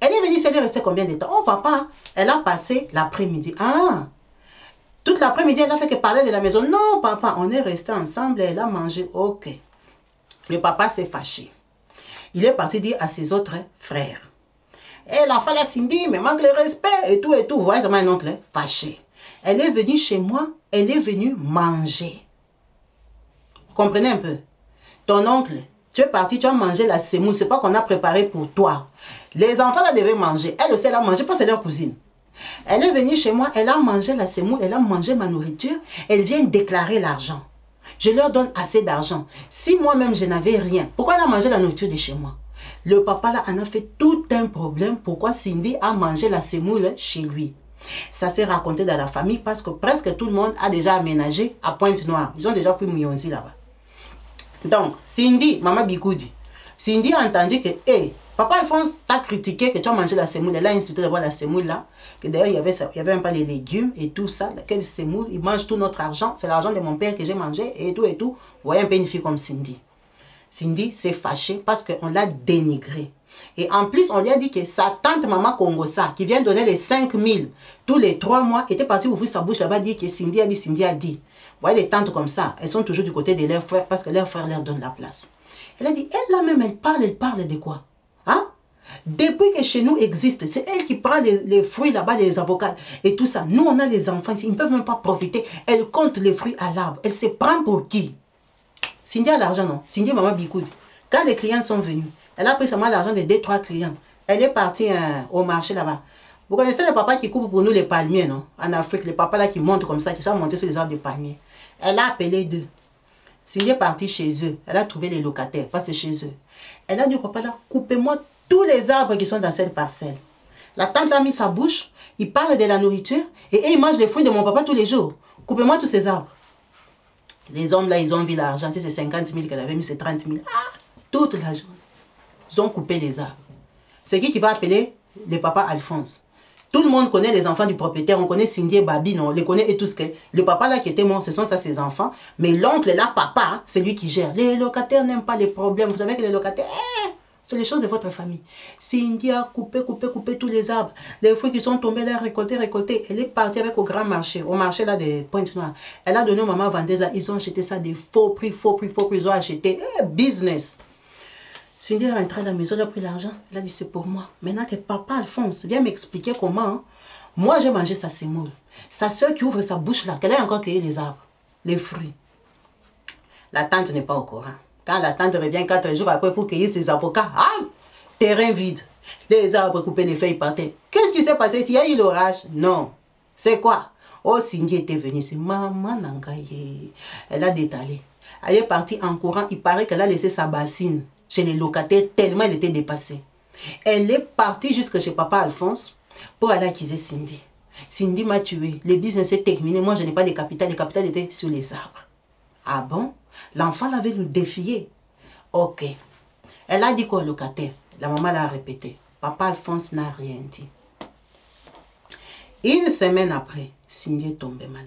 Elle est venue, elle est restée combien de temps? Oh, papa, elle a passé l'après-midi. Ah! Toute l'après-midi, elle a fait que parler de la maison. Non, papa, on est resté ensemble et elle a mangé. Ok. Le papa s'est fâché. Il est parti dire à ses autres frères. Et l'enfant, la Cindy, me manque le respect et tout et tout. Vous voyez, c'est un oncle fâché. Elle est venue chez moi, elle est venue manger. Vous comprenez un peu? Ton oncle, tu es parti, tu as mangé la semoule. C'est pas qu'on a préparé pour toi. Les enfants là devaient manger. Elle aussi, elle a mangé, parce que c'est leur cousine. Elle est venue chez moi, elle a mangé la semoule, elle a mangé ma nourriture, elle vient déclarer l'argent. Je leur donne assez d'argent. Si moi-même je n'avais rien, pourquoi elle a mangé la nourriture de chez moi? Le papa là en a fait tout un problème. Pourquoi Cindy a mangé la semoule chez lui? Ça s'est raconté dans la famille parce que presque tout le monde a déjà aménagé à Pointe-Noire. Ils ont déjà fait Mouyonzi là-bas. Donc, Cindy, maman Bikoudi, Cindy a entendu que, hey, papa Alphonse t'a critiqué que tu as mangé la semoule. Elle a insulté d'avoir la semoule là. Que d'ailleurs, il y avait même pas les légumes et tout ça. Quelle semoule? Il mange tout notre argent. C'est l'argent de mon père que j'ai mangé et tout et tout. Vous voyez un peu une fille comme Cindy. Cindy s'est fâchée parce qu'on l'a dénigrée. Et en plus, on lui a dit que sa tante maman Congosa, qui vient donner les 5 000 tous les 3 mois, était partie ouvrir sa bouche là-bas, dire que Cindy a dit, Cindy a dit. Vous voyez les tantes comme ça, elles sont toujours du côté de leurs frères parce que leurs frères leur donnent la place. Elle a dit, elle là même, elle parle de quoi? Hein? Depuis que chez nous existe, c'est elle qui prend les fruits là-bas, les avocats et tout ça. Nous, on a les enfants ici, ils ne peuvent même pas profiter. Elle compte les fruits à l'arbre. Elle se prend pour qui? Cindy a l'argent, non? Cindy, maman Bikoud. Quand les clients sont venus, elle a pris seulement l'argent de 2-3 clients. Elle est partie au marché là-bas. Vous connaissez les papas qui coupent pour nous les palmiers, non? En Afrique, les papas là qui montent comme ça, qui sont montés sur les arbres de palmiers. Elle a appelé d'eux. Cindy est partie chez eux. Elle a trouvé les locataires, parce que chez eux. Elle a dit au papa là, coupez-moi tous les arbres qui sont dans cette parcelle. La tante l'a mis sa bouche, il parle de la nourriture, et il mange les fruits de mon papa tous les jours. Coupez-moi tous ces arbres. Les hommes là, ils ont vu l'argent, c'est 50 000 qu'elle avait mis, c'est 30 000. Ah, toute la journée. Ils ont coupé les arbres. C'est qui va appeler le papa Alphonse? Tout le monde connaît les enfants du propriétaire. On connaît Cindy et Babi, non? On les connaît et tout ce que... Le papa là qui était mort, ce sont ça ses enfants. Mais l'oncle là, papa, hein, c'est lui qui gère. Les locataires n'aiment pas les problèmes. Vous savez que les locataires... c'est les choses de votre famille. Cindy a coupé tous les arbres. Les fruits qui sont tombés, elle a récolté. Elle est partie avec au grand marché. Au marché là de Pointe-Noire. Elle a donné aux mamans vendeuses. Ils ont acheté ça des faux prix. Ils ont acheté. Business. Cindy est rentrée à la maison, elle a pris l'argent. Elle a dit c'est pour moi. Maintenant que papa Alphonse vient m'expliquer comment. Hein, moi j'ai mangé sa semoule. Sa soeur qui ouvre sa bouche là, qu'elle a encore cueilli les arbres. Les fruits. La tante n'est pas au courant. Quand la tante revient 4 jours après pour cueillir ses avocats, aïe, terrain vide, les arbres coupés, les feuilles partaient. Qu'est-ce qui s'est passé ici? Il y a eu l'orage? Non. C'est quoi? Oh, Cindy était venue. C'est maman Nangaye. Elle a détalé. Elle est partie en courant. Il paraît qu'elle a laissé sa bassine chez les locataires tellement elle était dépassée. Elle est partie jusque chez papa Alphonse pour aller accuser Cindy. Cindy m'a tué. Le business est terminé. Moi, je n'ai pas de capital. Le capital était sur les arbres. Ah bon? L'enfant l'avait nous défié. Ok. Elle a dit quoi au locataire? La maman l'a répété. Papa Alphonse n'a rien dit. Une semaine après, Cindy est tombée malade.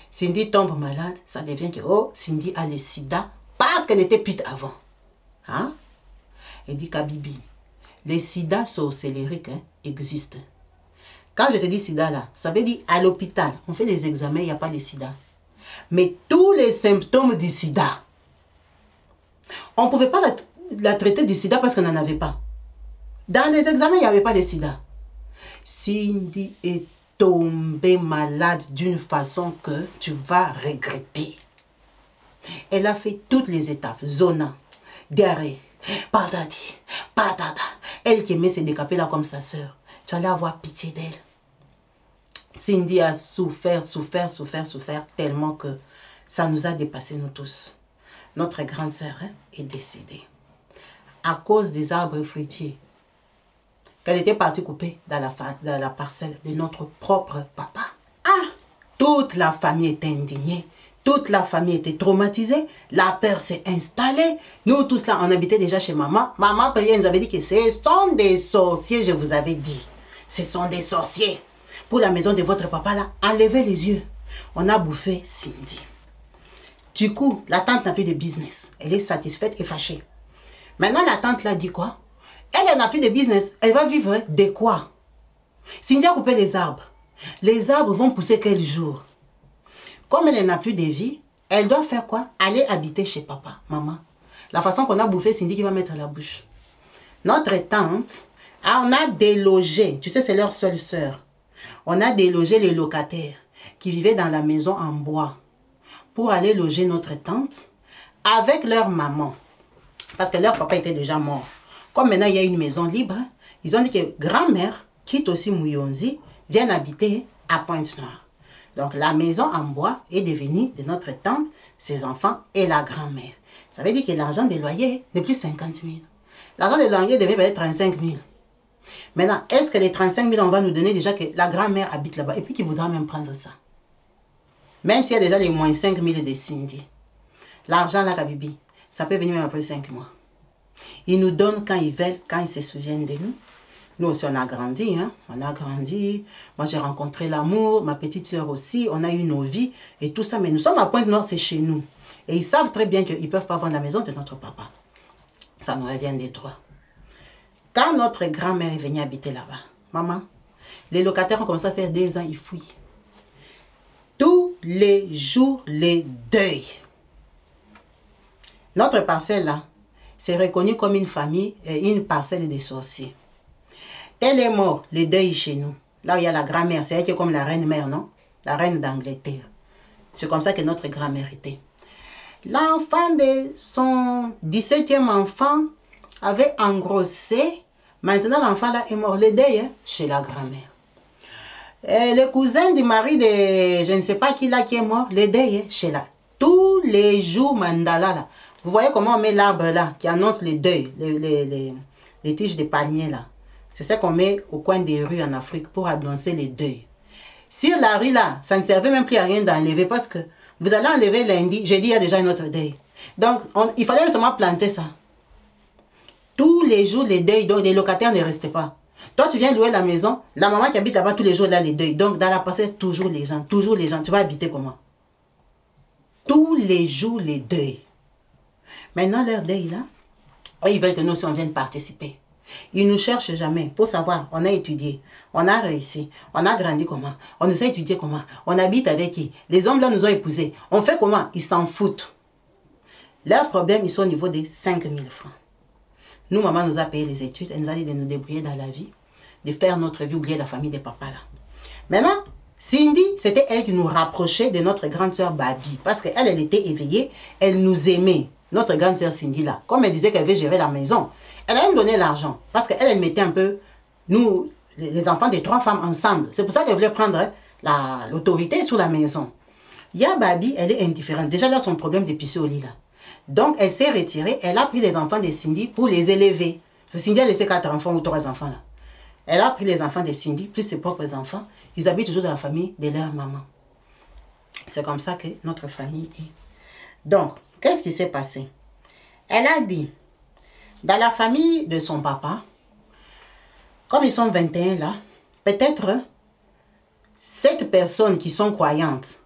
Cindy tombe malade, ça devient que oh, Cindy a le sida parce qu'elle était pute avant. Hein? Elle dit Kabibi, les sida sorcellériques hein, existent. Quand je te dis sida là, ça veut dire à l'hôpital, on fait les examens, il n'y a pas de sida. Mais tous les symptômes du sida, on ne pouvait pas la traiter du sida parce qu'on n'en avait pas. Dans les examens, il n'y avait pas de sida. Cindy est tombée malade d'une façon que tu vas regretter. Elle a fait toutes les étapes. Zona, diarrhée, patati, patata. Elle qui aimait se décaper là comme sa soeur. Tu allais avoir pitié d'elle. Cindy a souffert tellement que ça nous a dépassé nous tous. Notre grande sœur hein, est décédée à cause des arbres fruitiers qu'elle était partie couper dans la parcelle de notre propre papa. Ah! Toute la famille était indignée. Toute la famille était traumatisée. La peur s'est installée. Nous tous là, on habitait déjà chez maman. Maman nous avait dit que ce sont des sorciers, je vous avais dit. Ce sont des sorciers. Pour la maison de votre papa là, enlevez les yeux. On a bouffé Cindy. Du coup, la tante n'a plus de business. Elle est satisfaite et fâchée. Maintenant, la tante là dit quoi? Elle n'a plus de business. Elle va vivre de quoi? Cindy a coupé les arbres. Les arbres vont pousser quel jour? Comme elle n'a plus de vie, elle doit faire quoi? Aller habiter chez papa, maman. La façon qu'on a bouffé Cindy qui va mettre à la bouche. Notre tante, on a délogé. Tu sais, c'est leur seule sœur. On a délogé les locataires qui vivaient dans la maison en bois pour aller loger notre tante avec leur maman. Parce que leur papa était déjà mort. Comme maintenant il y a une maison libre, ils ont dit que grand-mère quitte aussi Mouyonzi, vienne habiter à Pointe-Noire. Donc la maison en bois est devenue de notre tante, ses enfants et la grand-mère. Ça veut dire que l'argent des loyers n'est plus 50 000. L'argent des loyers devait être 35 000. Maintenant, est-ce que les 35 000, on va nous donner déjà que la grand-mère habite là-bas et puis qu'il voudra même prendre ça? Même s'il y a déjà les moins 5 000 de Cindy. L'argent là, Kabibi, ça peut venir même après 5 mois. Ils nous donnent quand ils veulent, quand ils se souviennent de nous. Nous aussi, on a grandi, hein? On a grandi. Moi, j'ai rencontré l'amour, ma petite soeur aussi. On a eu nos vies et tout ça. Mais nous sommes à Pointe-Noire, c'est chez nous. Et ils savent très bien qu'ils ne peuvent pas vendre la maison de notre papa. Ça nous revient des droits. Quand notre grand-mère est venue habiter là-bas, maman, les locataires ont commencé à faire 2 ans, ils fouillent. Tous les jours, les deuils. Notre parcelle là, c'est reconnu comme une famille, une parcelle des sorciers. Elle est morte, les deuils chez nous. Là où il y a la grand-mère, c'est elle qui est comme la reine-mère, non? La reine d'Angleterre. C'est comme ça que notre grand-mère était. L'enfant de son 17e enfant avait engrossé. Maintenant, l'enfant là est mort. Le deuil hein, chez la grand-mère. Le cousin du mari de je ne sais pas qui là qui est mort, le deuil hein, chez la. Tous les jours, mandala là. Vous voyez comment on met l'arbre là qui annonce le deuil, les tiges de palmiers là. C'est ça qu'on met au coin des rues en Afrique pour annoncer les deuils. Sur la rue là, ça ne servait même plus à rien d'enlever parce que vous allez enlever lundi, jeudi il y a déjà un autre deuil. Donc il fallait seulement planter ça. Tous les jours les deuils, donc les locataires ne restaient pas. Toi, tu viens louer la maison. La maman qui habite là-bas tous les jours, là, les deuils. Donc, dans la pensée, toujours les gens. Toujours les gens. Tu vas habiter comment? Tous les jours, les deuils. Maintenant, leur deuil, là, ils veulent que nous aussi, on vienne participer. Ils ne nous cherchent jamais pour savoir, on a étudié, on a réussi, on a grandi comment, on nous a étudié comment, on habite avec qui, les hommes là nous ont épousés, on fait comment, ils s'en foutent. Leur problème, ils sont au niveau des 5 000 francs. Nous, maman nous a payé les études, elle nous a dit de nous débrouiller dans la vie, de faire notre vie, oublier la famille des papas là. Maintenant, Cindy, c'était elle qui nous rapprochait de notre grande sœur Babi, parce qu'elle, elle était éveillée, elle nous aimait. Notre grande sœur Cindy là, comme elle disait qu'elle veut gérer la maison, elle a même donné l'argent, parce qu'elle, elle mettait un peu, nous, les enfants des 3 femmes ensemble. C'est pour ça qu'elle voulait prendre l'autorité sur la maison. Ya Babi, elle est indifférente. Déjà là, son problème de pisser au lit là. Donc, elle s'est retirée, elle a pris les enfants de Cindy pour les élever. Parce que Cindy a laissé 4 enfants ou 3 enfants là. Elle a pris les enfants de Cindy, plus ses propres enfants. Ils habitent toujours dans la famille de leur maman. C'est comme ça que notre famille est. Donc, qu'est-ce qui s'est passé? Elle a dit, dans la famille de son papa, comme ils sont 21 là, peut-être 7 personnes qui sont croyantes,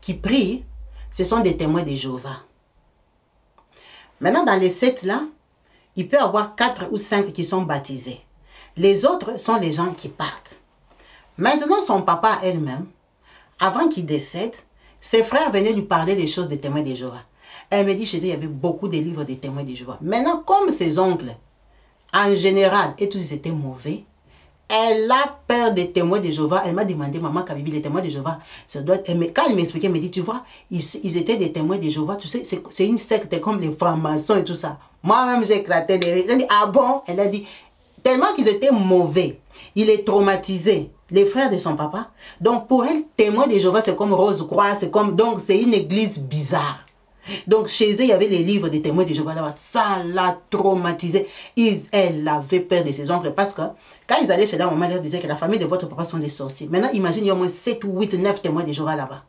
qui prient, ce sont des témoins de Jéhovah. Maintenant, dans les 7 là, il peut y avoir 4 ou 5 qui sont baptisés. Les autres sont les gens qui partent. Maintenant, son papa elle-même, avant qu'il décède, ses frères venaient lui parler des choses des témoins de Jéhovah. Elle me dit, chez eux, il y avait beaucoup de livres des témoins de Jéhovah. Maintenant, comme ses oncles, en général, et tous étaient mauvais, elle a peur des témoins de Jéhovah. Elle m'a demandé, maman Kabibi, les témoins de Jéhovah, ça doit être... Quand elle m'expliquait, elle me dit, tu vois, ils étaient des témoins de Jéhovah. Tu sais, c'est une secte comme les francs-maçons et tout ça. Moi-même, j'ai éclaté des rires. J'ai dit, ah bon? Elle a dit, tellement qu'ils étaient mauvais, il est traumatisé. Les frères de son papa. Donc, pour elle, témoin de Jéhovah, c'est comme Rose-Croix, c'est comme... Donc, c'est une église bizarre. Donc, chez eux, il y avait les livres des témoins de Jéhovah là-bas. Ça l'a traumatisé. Elle avait peur de ses oncles parce que quand ils allaient chez la maman, elle leur disait que la famille de votre papa sont des sorciers. Maintenant, imaginez, il y a au moins 7 ou 8, 9 témoins de Jéhovah là-bas.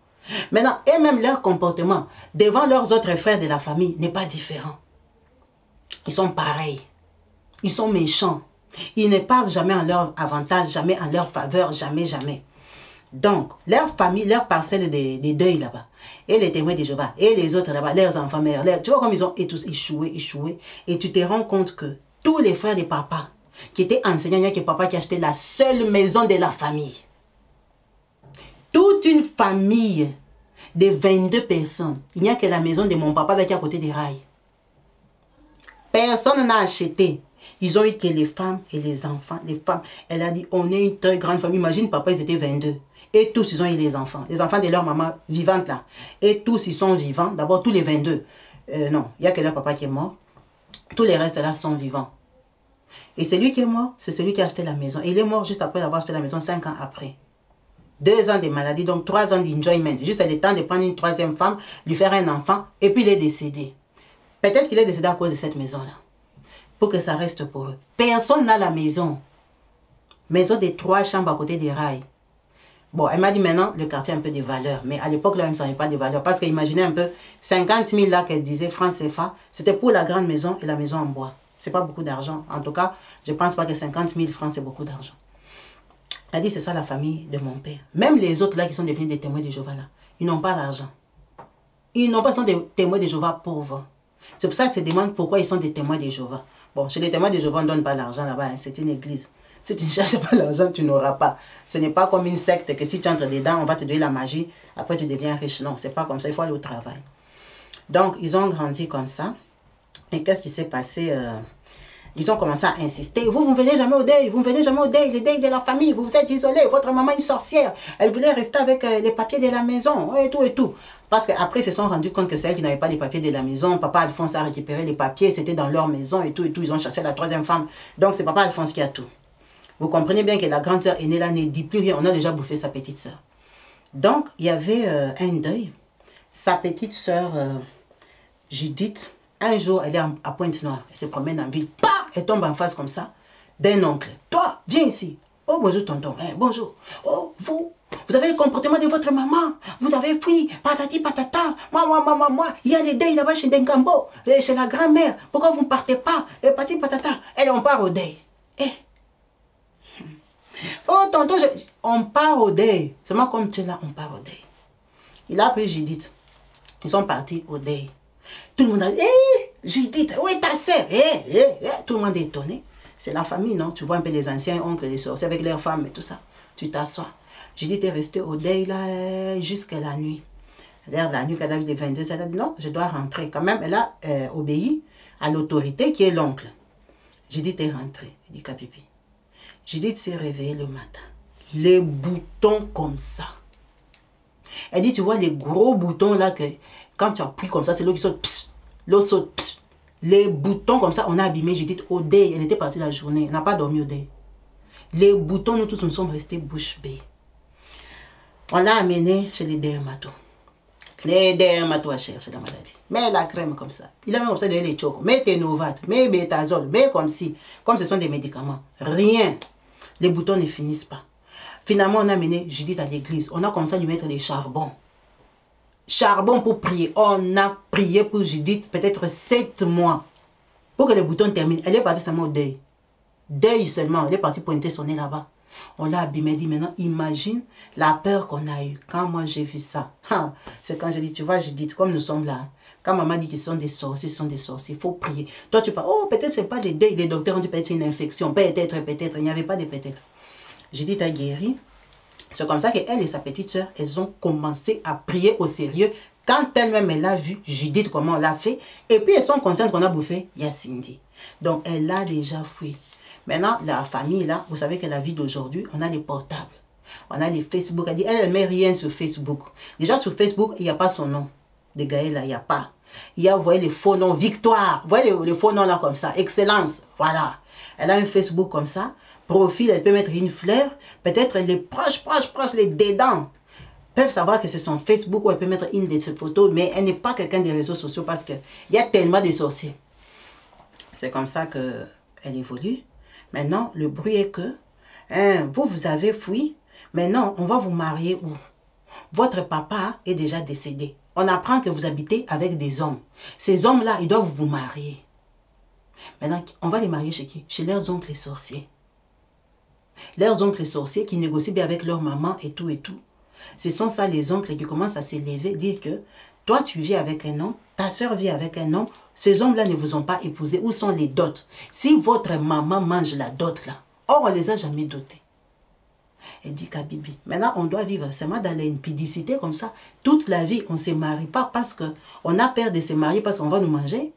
Maintenant, et même leur comportement devant leurs autres frères de la famille n'est pas différent. Ils sont pareils. Ils sont méchants. Ils ne parlent jamais en leur avantage, jamais en leur faveur, jamais, jamais. Donc, leur famille, leur parcelle des deuils là-bas, et les témoins de Jéhovah, et les autres là-bas, leurs enfants, mères, tu vois comme ils ont tous échoué, et tu te rends compte que tous les frères de papa, qui étaient enseignants, il n'y a que papa qui achetait la seule maison de la famille. Toute une famille de 22 personnes, il n'y a que la maison de mon papa qui est à côté des rails. Personne n'a acheté. Ils ont eu que les femmes et les enfants. Les femmes, elle a dit, on est une très grande famille. Imagine, papa, ils étaient 22. Et tous, ils ont eu les enfants de leur maman vivante là. Et tous, ils sont vivants. D'abord, tous les 22. Non, il n'y a que leur papa qui est mort. Tous les restes là sont vivants. Et celui qui est mort, c'est celui qui a acheté la maison. Et il est mort juste après avoir acheté la maison, 5 ans après. 2 ans de maladie, donc 3 ans d'enjoyment. Juste le temps de prendre une 3e femme, lui faire un enfant, et puis il est décédé. Peut-être qu'il est décédé à cause de cette maison-là. Pour que ça reste pour eux. Personne n'a la maison. Maison de 3 chambres à côté des rails. Bon, elle m'a dit maintenant, le quartier a un peu de valeur. Mais à l'époque, là, même, ça n'avait pas de valeur. Parce qu'imaginez un peu, 50 000 là qu'elle disait, francs CFA, c'était pour la grande maison et la maison en bois. C'est pas beaucoup d'argent. En tout cas, je ne pense pas que 50 000 francs, c'est beaucoup d'argent. Elle dit, c'est ça la famille de mon père. Même les autres là qui sont devenus des témoins de Jéhovah là, ils n'ont pas d'argent. Ils n'ont pas, ils sont des témoins de Jéhovah pauvres. C'est pour ça qu'ils se demandent pourquoi ils sont des témoins de Jéhovah. Bon, chez les témoins de Jéhovah, on ne donne pas l'argent là-bas, hein, c'est une église. Si tu ne cherches pas l'argent, tu n'auras pas. Ce n'est pas comme une secte que si tu entres dedans, on va te donner la magie, après tu deviens riche. Non, c'est pas comme ça, il faut aller au travail. Donc, ils ont grandi comme ça. Et qu'est-ce qui s'est passé? Ils ont commencé à insister. Vous ne venez jamais au deuil, vous ne venez jamais au deuil, les deuils de la famille, vous vous êtes isolés, votre maman est une sorcière, elle voulait rester avec les papiers de la maison, et tout et tout. Parce qu'après, ils se sont rendus compte que c'est elle qui n'avait pas les papiers de la maison. Papa Alphonse a récupéré les papiers, c'était dans leur maison et tout et tout. Ils ont chassé la 3e femme. Donc, c'est papa Alphonse qui a tout. Vous comprenez bien que la grande sœur aînée là ne dit plus rien. On a déjà bouffé sa petite sœur. Donc, il y avait un deuil. Sa petite sœur, Judith, un jour, elle est à Pointe-Noire. Elle se promène en ville. Bah, elle tombe en face comme ça d'un oncle. Toi, viens ici. Oh, bonjour tonton. Bonjour. Oh, vous avez le comportement de votre maman. Vous avez fui. Patati patata. Moi. Il y a des deuils là-bas chez Denkambo. Chez la grand-mère. Pourquoi vous ne partez pas? Patati patata. Et on part au deuil. Oh, tonton, on part au deuil. Seulement comme tu es là, on part au deuil. Il a pris Judith. Ils sont partis au deuil. Tout le monde a dit, hé, Judith, où est ta sœur? Tout le monde est étonné. C'est la famille, non? Tu vois un peu les anciens oncles, les sorciers avec leurs femmes et tout ça. Tu t'assois. Judith est restée au deuil là jusqu'à la nuit. Vers la nuit, quand elle a vu les 22, elle a dit non, je dois rentrer. Quand même, elle a obéi à l'autorité qui est l'oncle. Judith est rentrée. Il dit Kabibi. Judith s'est réveillée le matin. Les boutons comme ça. Elle dit, tu vois les gros boutons là que quand tu as pris comme ça, c'est l'eau qui saute. L'eau saute. Pss. Les boutons comme ça, on a abîmé Judith au deuil. Elle était partie la journée. Elle n'a pas dormi au deuil. Les boutons, nous tous, nous sommes restés bouche bée. On l'a amenée chez les dermatos. Les dermatos à chercher la maladie. Mets la crème comme ça. Il a même comme ça donné les chocos. Mets tes novates, mets bétazole, mets comme si. Comme ce sont des médicaments. Rien. Les boutons ne finissent pas. Finalement, on a amené Judith à l'église. On a commencé à lui mettre des charbons. Charbon pour prier. On a prié pour Judith peut-être 7 mois. Pour que les boutons terminent. Elle est partie seulement au deuil. Deuil seulement. Elle est partie pointer son nez là-bas. On l'a abîmé, dit maintenant, imagine la peur qu'on a eue. Quand moi j'ai vu ça, c'est quand j'ai dit, tu vois, Judith, comme nous sommes là, quand maman dit qu'ils sont des sorciers, il faut prier. Toi, tu parles, oh, peut-être c'est pas les deuils, les docteurs ont dit peut-être c'est une infection, peut-être, il n'y avait pas de peut-être. Judith a guéri. C'est comme ça qu'elle et sa petite soeur, elles ont commencé à prier au sérieux. Quand elle-même, elle a vu Judith, comment on l'a fait, et puis elles sont conscientes qu'on a bouffé, il y a Cindy. Donc, elle a déjà fui. Maintenant, la famille, là, vous savez que la vie d'aujourd'hui, on a les portables. On a les Facebook. Elle dit, elle ne met rien sur Facebook. Déjà, sur Facebook, il n'y a pas son nom. De Gaël, il n'y a pas. Il y a, vous voyez, les faux noms. Victoire. Vous voyez les faux noms là, comme ça. Excellence. Voilà. Elle a un Facebook comme ça. Profil, elle peut mettre une fleur. Peut-être les proches, les dedans peuvent savoir que c'est son Facebook où elle peut mettre une de ses photos. Mais elle n'est pas quelqu'un des réseaux sociaux parce qu'il y a tellement de sorciers. C'est comme ça qu'elle évolue. Maintenant, le bruit est que vous avez fui. Maintenant, on va vous marier où? Votre papa est déjà décédé. On apprend que vous habitez avec des hommes. Ces hommes-là, ils doivent vous marier. Maintenant, on va les marier chez qui? Chez leurs oncles sorciers. Leurs oncles sorciers qui négocient bien avec leur maman et tout et tout. Ce sont ça les oncles qui commencent à s'élever, dire que toi, tu vis avec un homme, ta soeur vit avec un homme, ces hommes-là ne vous ont pas épousé. Où sont les dots? Si votre maman mange la dot là, or on ne les a jamais dotés. Elle dit Kabibi, maintenant on doit vivre seulement dans l'impudicité comme ça. Toute la vie, on ne se marie pas parce qu'on a peur de se marier parce qu'on va nous manger.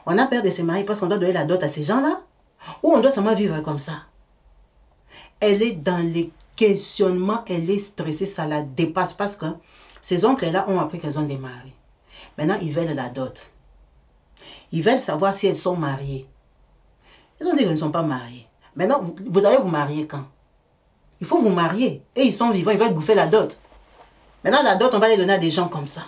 On a peur de se marier parce qu'on doit donner la dot à ces gens-là. Ou on doit seulement vivre comme ça. Elle est dans les questionnements, elle est stressée, ça la dépasse parce que ces oncles-là ont appris qu'elles ont des maris. Maintenant, ils veulent la dot. Ils veulent savoir si elles sont mariées. Ils ont dit qu'elles ne sont pas mariées. Maintenant, vous allez vous marier quand? Il faut vous marier. Et ils sont vivants, ils veulent bouffer la dot. Maintenant, la dot, on va les donner à des gens comme ça.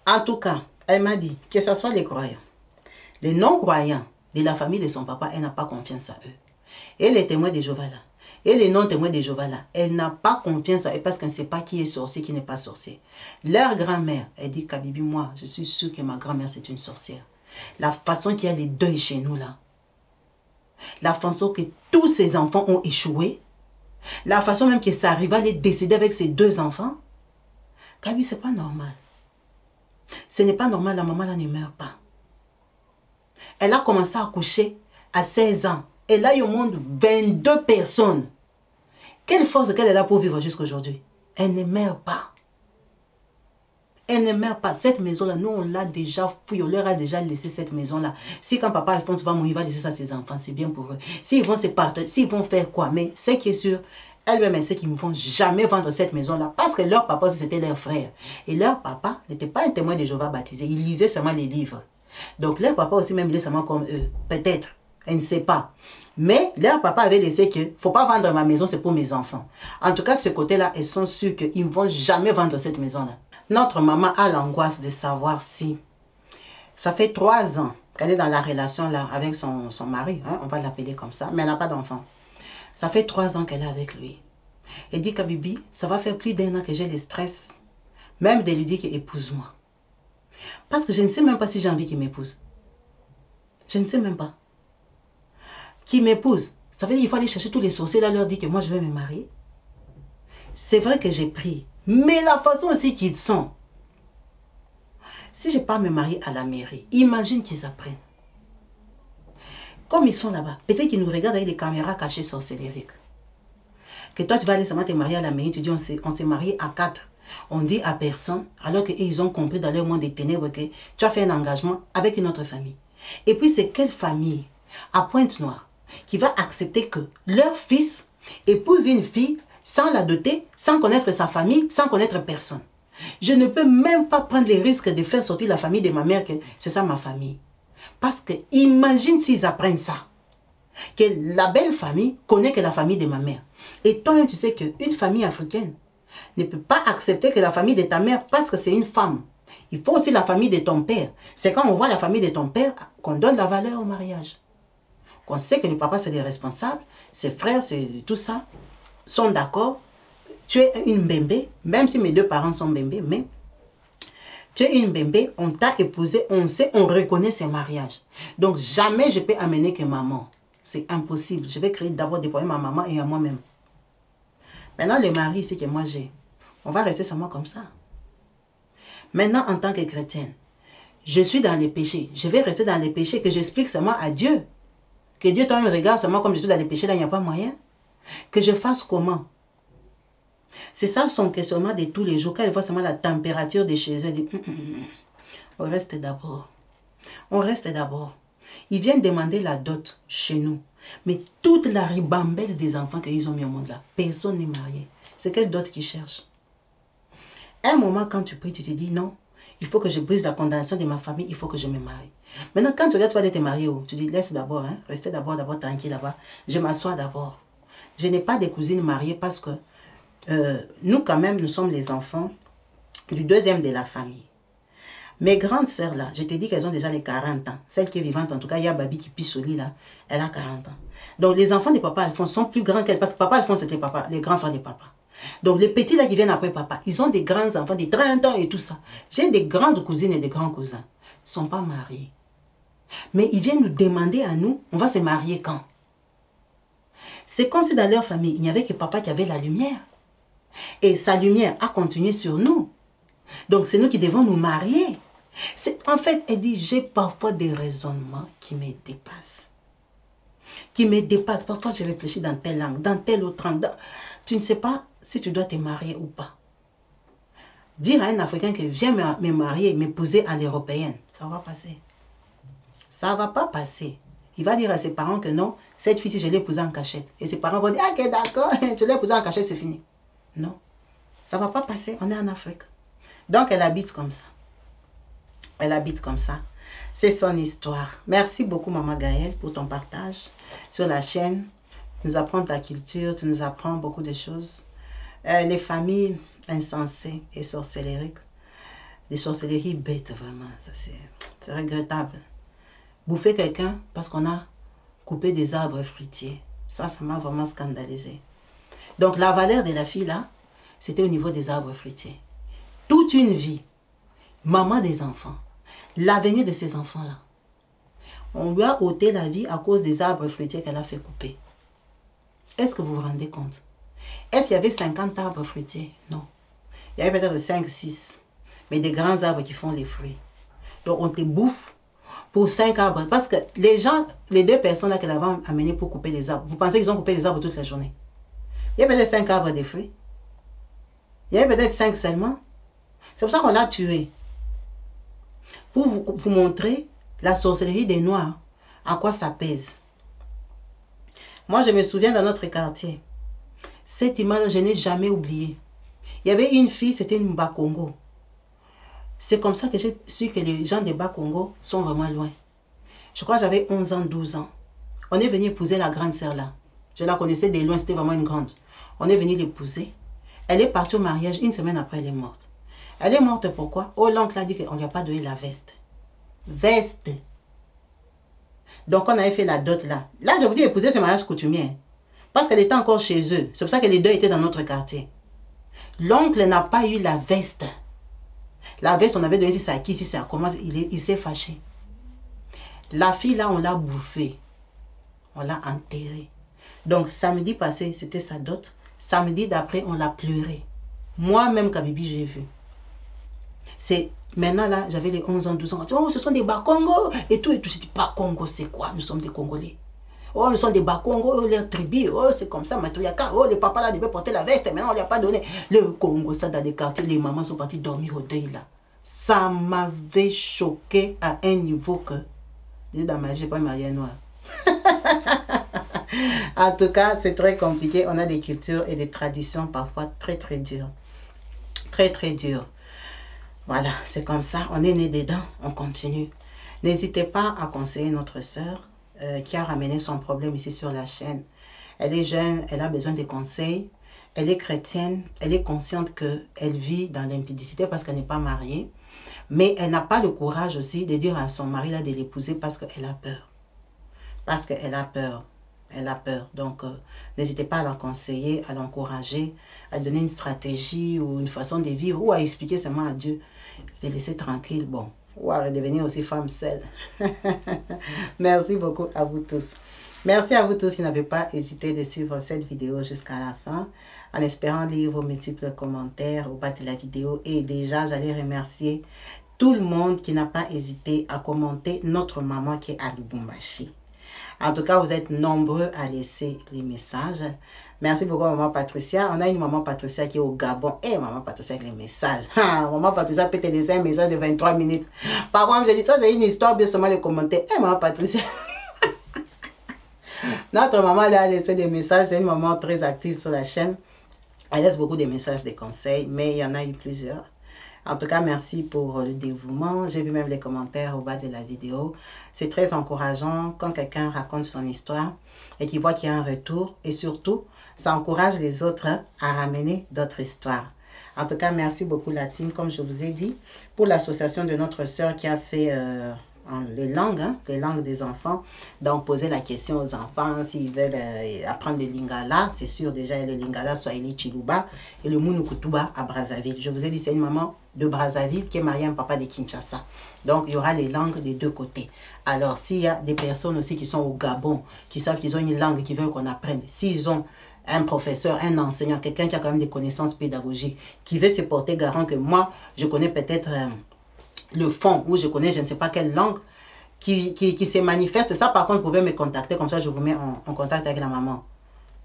En tout cas, elle m'a dit que ce soit les croyants, les non-croyants de la famille de son papa, elle n'a pas confiance à eux. Et les témoins de Jéhovah là, et les non-témoins de Jéhovah là, elle n'a pas confiance à eux parce qu'elle ne sait pas qui est sorcier, qui n'est pas sorcier. Leur grand-mère, elle dit Kabibi, moi, je suis sûre que ma grand-mère c'est une sorcière. La façon qu'il y a les deuils chez nous là, la façon que tous ces enfants ont échoué, la façon même que ça arrive à les décéder avec ces 2 enfants, Kabibi, c'est pas normal. Ce n'est pas normal, la maman là ne meurt pas. Elle a commencé à accoucher à 16 ans. Elle a eu au monde 22 personnes. Quelle force qu'elle a pour vivre jusqu'à aujourd'hui? Elle ne meurt pas. Elle ne meurt pas. Cette maison-là, nous, on l'a déjà fouillé. On leur a déjà laissé cette maison-là. Si quand papa Alphonse va mourir, il va laisser ça à ses enfants. C'est bien pour eux. S'ils vont se partager, s'ils vont faire quoi? Mais ce qui est sûr, elle-même, elle sait qu'ils ne vont jamais vendre cette maison-là. Parce que leur papa, c'était leur frère. Et leur papa n'était pas un témoin de Jéhovah baptisé. Il lisait seulement les livres. Donc leur papa aussi, même, il est seulement comme eux. Peut-être. Elle ne sait pas. Mais leur papa avait laissé que, il ne faut pas vendre ma maison, c'est pour mes enfants. En tout cas, ce côté-là, elles sont sûres qu'ils ne vont jamais vendre cette maison-là. Notre maman a l'angoisse de savoir si, ça fait 3 ans qu'elle est dans la relation là avec son mari, hein, on va l'appeler comme ça, mais elle n'a pas d'enfant. Ça fait 3 ans qu'elle est avec lui. Elle dit Kabibi, ça va faire plus d'1 an que j'ai le stress, même de lui dire qu'épouse-moi. Parce que je ne sais même pas si j'ai envie qu'il m'épouse. Je ne sais même pas. Qui m'épouse. Ça veut dire qu'il faut aller chercher tous les sorciers là, leur dire que moi je vais me marier. C'est vrai que j'ai pris. Mais la façon aussi qu'ils sont. Si je pars me marier à la mairie, imagine qu'ils apprennent. Comme ils sont là-bas, peut-être qu'ils nous regardent avec des caméras cachées sorcellériques. Que toi tu vas aller seulement te marier à la mairie, tu dis on s'est marié à 4. On dit à personne, alors qu'ils ont compris dans leur monde des ténèbres que tu as fait un engagement avec une autre famille. Et puis c'est quelle famille à Pointe-Noire qui va accepter que leur fils épouse une fille sans la doter, sans connaître sa famille, sans connaître personne. Je ne peux même pas prendre les risques de faire sortir la famille de ma mère, que c'est ça ma famille. Parce que imagine s'ils apprennent ça. Que la belle famille connaît que la famille de ma mère. Et toi-même tu sais qu'une famille africaine ne peut pas accepter que la famille de ta mère, parce que c'est une femme. Il faut aussi la famille de ton père. C'est quand on voit la famille de ton père qu'on donne la valeur au mariage. Qu'on sait que le papa c'est les responsables, ses frères, c'est tout ça, sont d'accord. Tu es une bébé, même si mes deux parents sont bébés, mais tu es une bébé, on t'a épousé, on sait, on reconnaît ces mariages. Donc jamais je peux amener que maman. C'est impossible. Je vais créer d'abord des problèmes à maman et à moi-même. Maintenant, le mari, c'est que moi j'ai. On va rester seulement comme ça. Maintenant, en tant que chrétienne, je suis dans les péchés. Je vais rester dans les péchés que j'explique seulement à Dieu. Que Dieu toi me regarde seulement comme je suis dans les péchés, là, il n'y a pas moyen. Que je fasse comment? C'est ça son questionnement de tous les jours. Quand elle voit seulement la température de chez eux, elle dit, on reste d'abord. On reste d'abord. Ils viennent demander la dot chez nous. Mais toute la ribambelle des enfants qu'ils ont mis au monde là, personne n'est marié. C'est quelle dot qu'ils cherchent? À un moment, quand tu pries, tu te dis non, il faut que je brise la condamnation de ma famille, il faut que je me marie. Maintenant, quand tu regardes, tu vas aller te marier où? Tu dis, laisse d'abord, hein, restez d'abord tranquille là-bas. Je m'assois d'abord. Je n'ai pas de cousines mariées parce que nous, quand même, nous sommes les enfants du deuxième de la famille. Mes grandes sœurs là, je te dis qu'elles ont déjà les 40 ans. Celle qui est vivante, en tout cas, il y a Babi qui pisse au lit là, elle a 40 ans. Donc les enfants de papa Alphonse sont plus grands qu'elle, parce que papa Alphonse c'était papa, les grands frères de papa. Donc les petits là qui viennent après papa, ils ont des grands enfants, des 30 ans et tout ça. J'ai des grandes cousines et des grands cousins. Ils ne sont pas mariés. Mais ils viennent nous demander à nous, on va se marier quand? C'est comme si dans leur famille, il n'y avait que papa qui avait la lumière. Et sa lumière a continué sur nous. Donc c'est nous qui devons nous marier. En fait, elle dit, j'ai parfois des raisonnements qui me dépassent. Qui me dépassent. Parfois, je réfléchis dans telle langue, dans telle autre langue. Tu ne sais pas si tu dois te marier ou pas. Dire à un Africain que viens me marier, m'épouser à l'européenne, ça va passer. Ça ne va pas passer. Il va dire à ses parents que non, cette fille, si je l'ai épousée en cachette. Et ses parents vont dire, ah, ok, d'accord, je l'ai épousée en cachette, c'est fini. Non, ça ne va pas passer. On est en Afrique. Donc, elle habite comme ça. Elle habite comme ça. C'est son histoire. Merci beaucoup, Maman Gaëlle, pour ton partage sur la chaîne. Tu nous apprends ta culture, tu nous apprends beaucoup de choses. Les familles insensées et sorcellériques. Des sorcelleries bêtes, vraiment. C'est regrettable. Bouffer quelqu'un parce qu'on a coupé des arbres fruitiers. Ça m'a vraiment scandalisé. Donc, la valeur de la fille, là, c'était au niveau des arbres fruitiers. Toute une vie. Maman des enfants. L'avenir de ces enfants-là. On lui a ôté la vie à cause des arbres fruitiers qu'elle a fait couper. Est-ce que vous vous rendez compte? Est-ce qu'il y avait 50 arbres fruitiers? Non. Il y avait peut-être 5, 6. Mais des grands arbres qui font les fruits. Donc on te bouffe pour 5 arbres. Parce que les gens, les deux personnes là qu'elle avait amenées pour couper les arbres, vous pensez qu'ils ont coupé les arbres toute la journée? Il y a peut-être 5 arbres de fruits. Il y avait peut-être 5 seulement. C'est pour ça qu'on l'a tué. Pour vous montrer la sorcellerie des Noirs, à quoi ça pèse. Moi, je me souviens dans notre quartier, cette image, je n'ai jamais oublié. Il y avait une fille, c'était une Bakongo. C'est comme ça que j'ai su que les gens de Bakongo sont vraiment loin. Je crois que j'avais 11 ans, 12 ans. On est venu épouser la grande sœur là. Je la connaissais de loin, c'était vraiment une grande. On est venu l'épouser. Elle est partie au mariage, une semaine après, elle est morte. Elle est morte pourquoi? Oh, l'oncle a dit qu'on ne lui a pas donné la veste. Veste. Donc, on avait fait la dot là. Là, je vous dis épouser ce mariage coutumier. Parce qu'elle était encore chez eux. C'est pour ça que les deux étaient dans notre quartier. L'oncle n'a pas eu la veste. La veste, on avait donné, si c'est à qui, si c'est à comment, il s'est fâché. La fille là, on l'a bouffée. On l'a enterrée. Donc, samedi passé, c'était sa dot. Samedi d'après, on l'a pleuré. Moi-même, Kabibi, j'ai vu. C'est maintenant, là, j'avais les 11 ans, 12 ans. Oh, ce sont des Bakongo et tout. Je dis, Bakongo, c'est quoi? Nous sommes des Congolais. Oh, nous sommes des Bakongo, oh, les tribus, oh, c'est comme ça, Matriaka, oh, les papas là devaient porter la veste, maintenant on ne lui a pas donné. Le Congo, ça, dans les quartiers, les mamans sont parties dormir au deuil là. Ça m'avait choqué à un niveau que, dans ma vie, je n'ai pas marié noir. En tout cas, c'est très compliqué. On a des cultures et des traditions parfois très, très dures. Très, très dures. Voilà, c'est comme ça. On est né dedans, on continue. N'hésitez pas à conseiller notre sœur qui a ramené son problème ici sur la chaîne. Elle est jeune, elle a besoin de conseils. Elle est chrétienne, elle est consciente qu'elle vit dans l'impudicité parce qu'elle n'est pas mariée. Mais elle n'a pas le courage aussi de dire à son mari là de l'épouser parce qu'elle a peur. Parce qu'elle a peur. Elle a peur. Donc, n'hésitez pas à la conseiller, à l'encourager, à donner une stratégie ou une façon de vivre ou à expliquer seulement à Dieu, de laisser tranquille. Bon, ou à redevenir aussi femme seule. Merci beaucoup à vous tous. Merci à vous tous qui n'avez pas hésité de suivre cette vidéo jusqu'à la fin, en espérant lire vos multiples commentaires au bas de la vidéo. Et déjà, j'allais remercier tout le monde qui n'a pas hésité à commenter notre maman qui est à Lubumbashi. En tout cas, vous êtes nombreux à laisser les messages. Merci beaucoup, maman Patricia. On a une maman Patricia qui est au Gabon. Et maman Patricia avec les messages. Maman Patricia peut te laisser un message de 23 minutes. Par contre, je dis ça, c'est une histoire, bien seulement les commenter. Et maman Patricia. Notre maman elle a laissé des messages. C'est une maman très active sur la chaîne. Elle laisse beaucoup de messages, de conseils. Mais il y en a eu plusieurs. En tout cas, merci pour le dévouement. J'ai vu même les commentaires au bas de la vidéo. C'est très encourageant quand quelqu'un raconte son histoire et qu'il voit qu'il y a un retour. Et surtout, ça encourage les autres à ramener d'autres histoires. En tout cas, merci beaucoup la team, comme je vous ai dit, pour l'association de notre sœur qui a fait les langues des enfants. Donc, poser la question aux enfants s'ils veulent apprendre le lingala. C'est sûr, déjà, le lingala, Swahili, Chiluba et le Munukutuba à Brazzaville. Je vous ai dit, c'est une maman de Brazzaville qui est mariée à un papa de Kinshasa. Donc, il y aura les langues des deux côtés. Alors, s'il y a des personnes aussi qui sont au Gabon, qui savent qu'ils ont une langue, qui veulent qu'on apprenne, s'ils ont un professeur, un enseignant, quelqu'un qui a quand même des connaissances pédagogiques, qui veut se porter garant que moi, je connais peut-être le fond, ou je connais je ne sais pas quelle langue, qui se manifeste. Ça, par contre, vous pouvez me contacter, comme ça, je vous mets en contact avec la maman.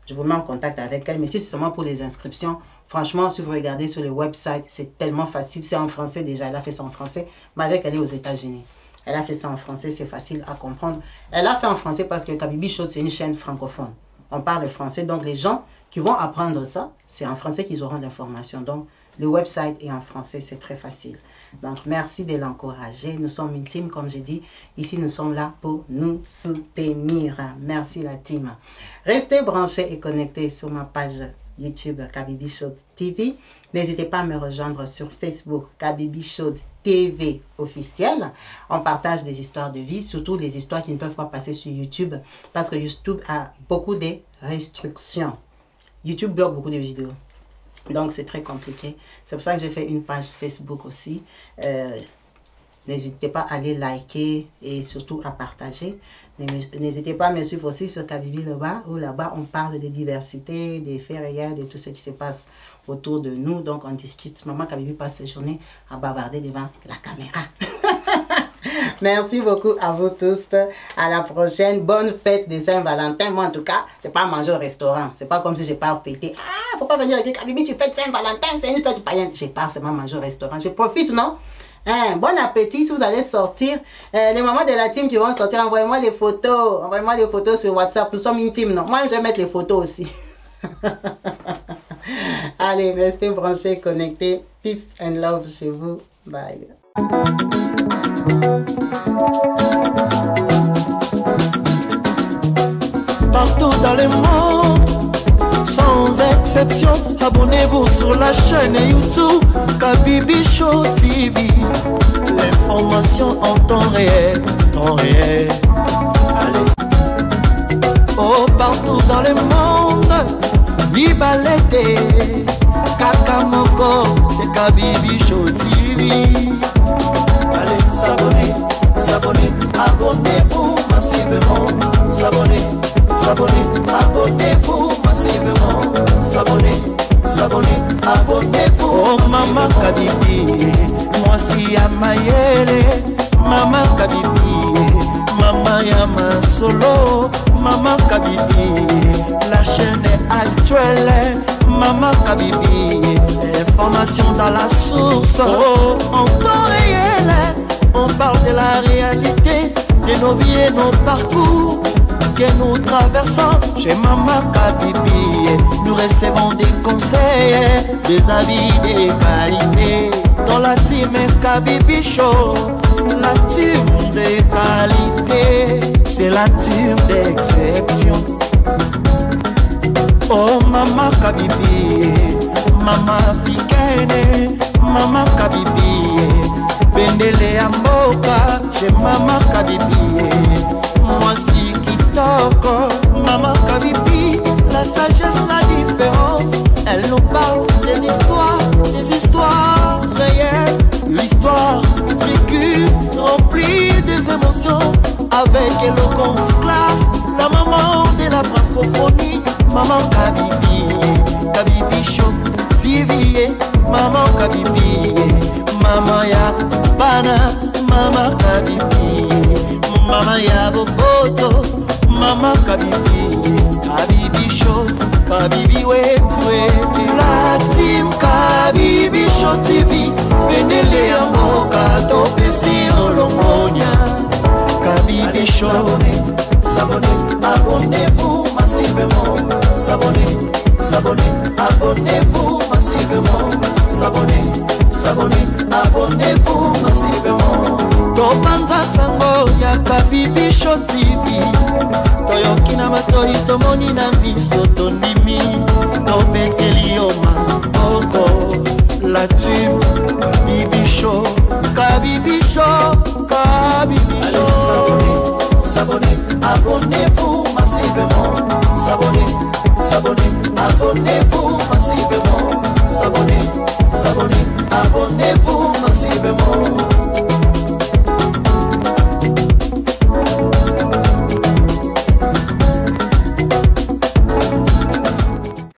Je vous mets en contact avec elle. Mais si c'est seulement pour les inscriptions, franchement, si vous regardez sur le website, c'est tellement facile. C'est en français déjà. Elle a fait ça en français, malgré qu'elle est aux États-Unis. Elle a fait ça en français, c'est facile à comprendre. Elle a fait en français parce que Kabibi Show, c'est une chaîne francophone. On parle français, donc les gens qui vont apprendre ça, c'est en français qu'ils auront l'information. Donc, le website est en français, c'est très facile. Donc, merci de l'encourager. Nous sommes une team, comme j'ai dit. Ici, nous sommes là pour nous soutenir. Merci la team. Restez branchés et connectés sur ma page YouTube Kabibi Show TV. N'hésitez pas à me rejoindre sur Facebook Kabibi Show TV officiel. On partage des histoires de vie, surtout les histoires qui ne peuvent pas passer sur YouTube parce que YouTube a beaucoup de restrictions. YouTube bloque beaucoup de vidéos. Donc, c'est très compliqué. C'est pour ça que j'ai fait une page Facebook aussi. N'hésitez pas à aller liker et surtout à partager. N'hésitez pas à me suivre aussi sur Kabibi là-bas, où là-bas, on parle de diversité, des faits réels, de tout ce qui se passe autour de nous. Donc, on discute. Maman Kabibi passe ses journées à bavarder devant la caméra. Merci beaucoup à vous tous. À la prochaine. Bonne fête de Saint-Valentin. Moi, en tout cas, je n'ai pas mangé au restaurant. C'est pas comme si je pars fêter. Ah, faut pas venir avec Kabibi, tu fêtes Saint-Valentin, c'est une fête païenne. Je pars seulement manger au restaurant. Je profite, non? Bon appétit si vous allez sortir. Les mamans de la team qui vont sortir, envoyez-moi des photos. Envoyez-moi des photos sur WhatsApp. Nous sommes une team, non? Moi, je vais mettre les photos aussi. Allez, restez branchés, connectés. Peace and love chez vous. Bye. Partout dans le monde, sans exception, abonnez-vous sur la chaîne YouTube Kabibi Show TV. L'information en temps réel, Allez. Oh, partout dans le monde, Bibalete, Kakamoko, c'est Kabibi Show TV. Allez, s'abonner, abonnez-vous massivement, s'abonner. s'abonner, abonnez-vous massivement. S'abonner, s'abonner, abonnez-vous. Oh maman Kabibi, moi si ya mayele, maman Kabibi, maman Yama Solo, maman Kabibi, la chaîne est actuelle, maman Kabibi, information dans la source, oh, en temps réel, on parle de la réalité, de nos vies et nos parcours que nous traversons chez maman Kabibi. Nous recevons des conseils, des avis, des qualités. Dans la team Kabibi Show, la team de qualité, c'est la team d'exception. Oh maman Kabibi, maman africaine, maman Kabibi, Bendele ya mboka chez maman Kabibi. Moi si kitoko, maman Kabibi, la sagesse, la différence. Elle nous parle des histoires réelles, l'histoire vécue, remplie des émotions, avec éloquence, classe, la maman de la francophonie, maman Kabibi, Kabibi Show TV, maman Kabibi, maman ya bana, maman Kabibi, maman ya boboto, maman Kabibi, Kabibi Show, Kabibi wetwe. La team Kabibi Show TV, Bendele ya mboka topesi olongonya. Kabibi Show, s'abonner, abonnez-vous massivement. S'abonner, s'abonner, abonnez-vous massivement. S'abonner, s'abonner, abonnez-vous massivement. Topanza sango ya Kabibi Show TV, toyoki na matoi tomoni na miso tondimi, tobeteli yo maboko. La team Kabibi Show, Kabibi Show, Kabibi Show. S'abonner, abonnez-vous massivement. S'abonner, s'abonner, abonnez-vous massivement. S'abonner, s'abonner, abonnez-vous massivement.